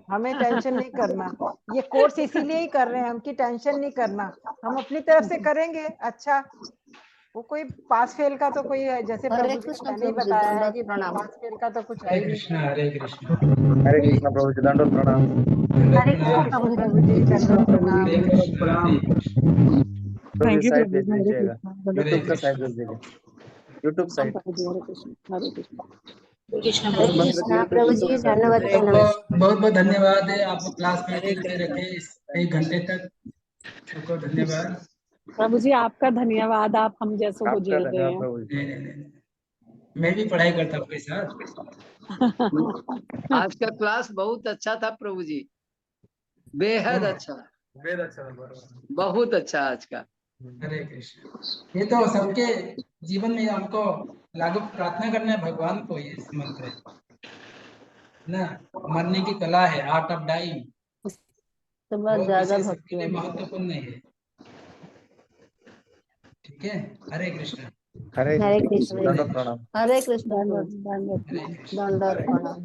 हमें टेंशन नहीं करना। ये कोर्स इसीलिए ही कर रहे हैं हम कि टेंशन नहीं करना, हम अपनी तरफ से करेंगे। अच्छा, वो कोई पास फेल का तो कोई है, जैसे
हरे
प्रभु जी ने
कृष्ण
पहले ही
प्रभु जी,
बताया है
दंडवत
कि
प्रणाम।
पास फेल का तो कुछ है
हरे
ही नहीं।
कृष्णा, हरे कृष्णा।
हरे कृष्णा प्रभु जी, दंडवत प्रणाम।
हरे कृष्ण
हरे
प्रभु
कृष्ण
जी।
प्रभु जी, दंडवत प्रणाम।
हरे कृष्णा, हरे कृष्णा।
प्रभु जी
थैंक यू
साइड
प्रभु
भेज
जी, हरे
दीजिएगा,
कृष्ण,
हरे
यूट्यूब का साइड
कृष्णा।
भेज दीजिएगा, यूट्यूब
हाँ
साइड।
प्रभु जी, हरे कृष्ण, हरे कृष्ण।
कृष्ण
और
प्रभु जी।
मंत्र दिए तो
प्रभु
यूट्यूब
जी,
साइड भेज
धन्यवाद
दीजिएगा।
प्रणाम।
बहुत बहुत धन्यवाद है, आप क्लास में
हरे
इतने
कृष्ण।
रखे 1 घंटे तक, सबको धन्यवाद।
प्रभु जी आपका धन्यवाद, आप हम जैसों को
आपका
झेल रहे
धन्यवाद
हैं।
प्रभु जी।
नहीं नहीं नहीं, मैं भी पढ़ाई करता हूँ आपके साथ।
आज का क्लास बहुत अच्छा था प्रभु जी, बेहद अच्छा,
वेद अच्छा था, बरोबर।
बहुत अच्छा आज का।
हरे कृष्ण। ये तो सबके जीवन में हमको लागू प्रार्थना करना है भगवान को, ये मंत्र है ना। मरने की कला है, आर्ट ऑफ डाइंग,
तो बहुत
वो
ज्यादा
विशेष
भक्ति
सबके लिए
है।
महत्वपूर्ण है। ठीक है, हरे कृष्ण।
हरे
हरे
कृष्ण,
कृष्ण।
दंडवत प्रणाम।
हरे कृष्ण प्रभु
धन्यवाद,
जी।
धन्यवाद।
हरे कृष्ण।
दंडवत प्रणाम।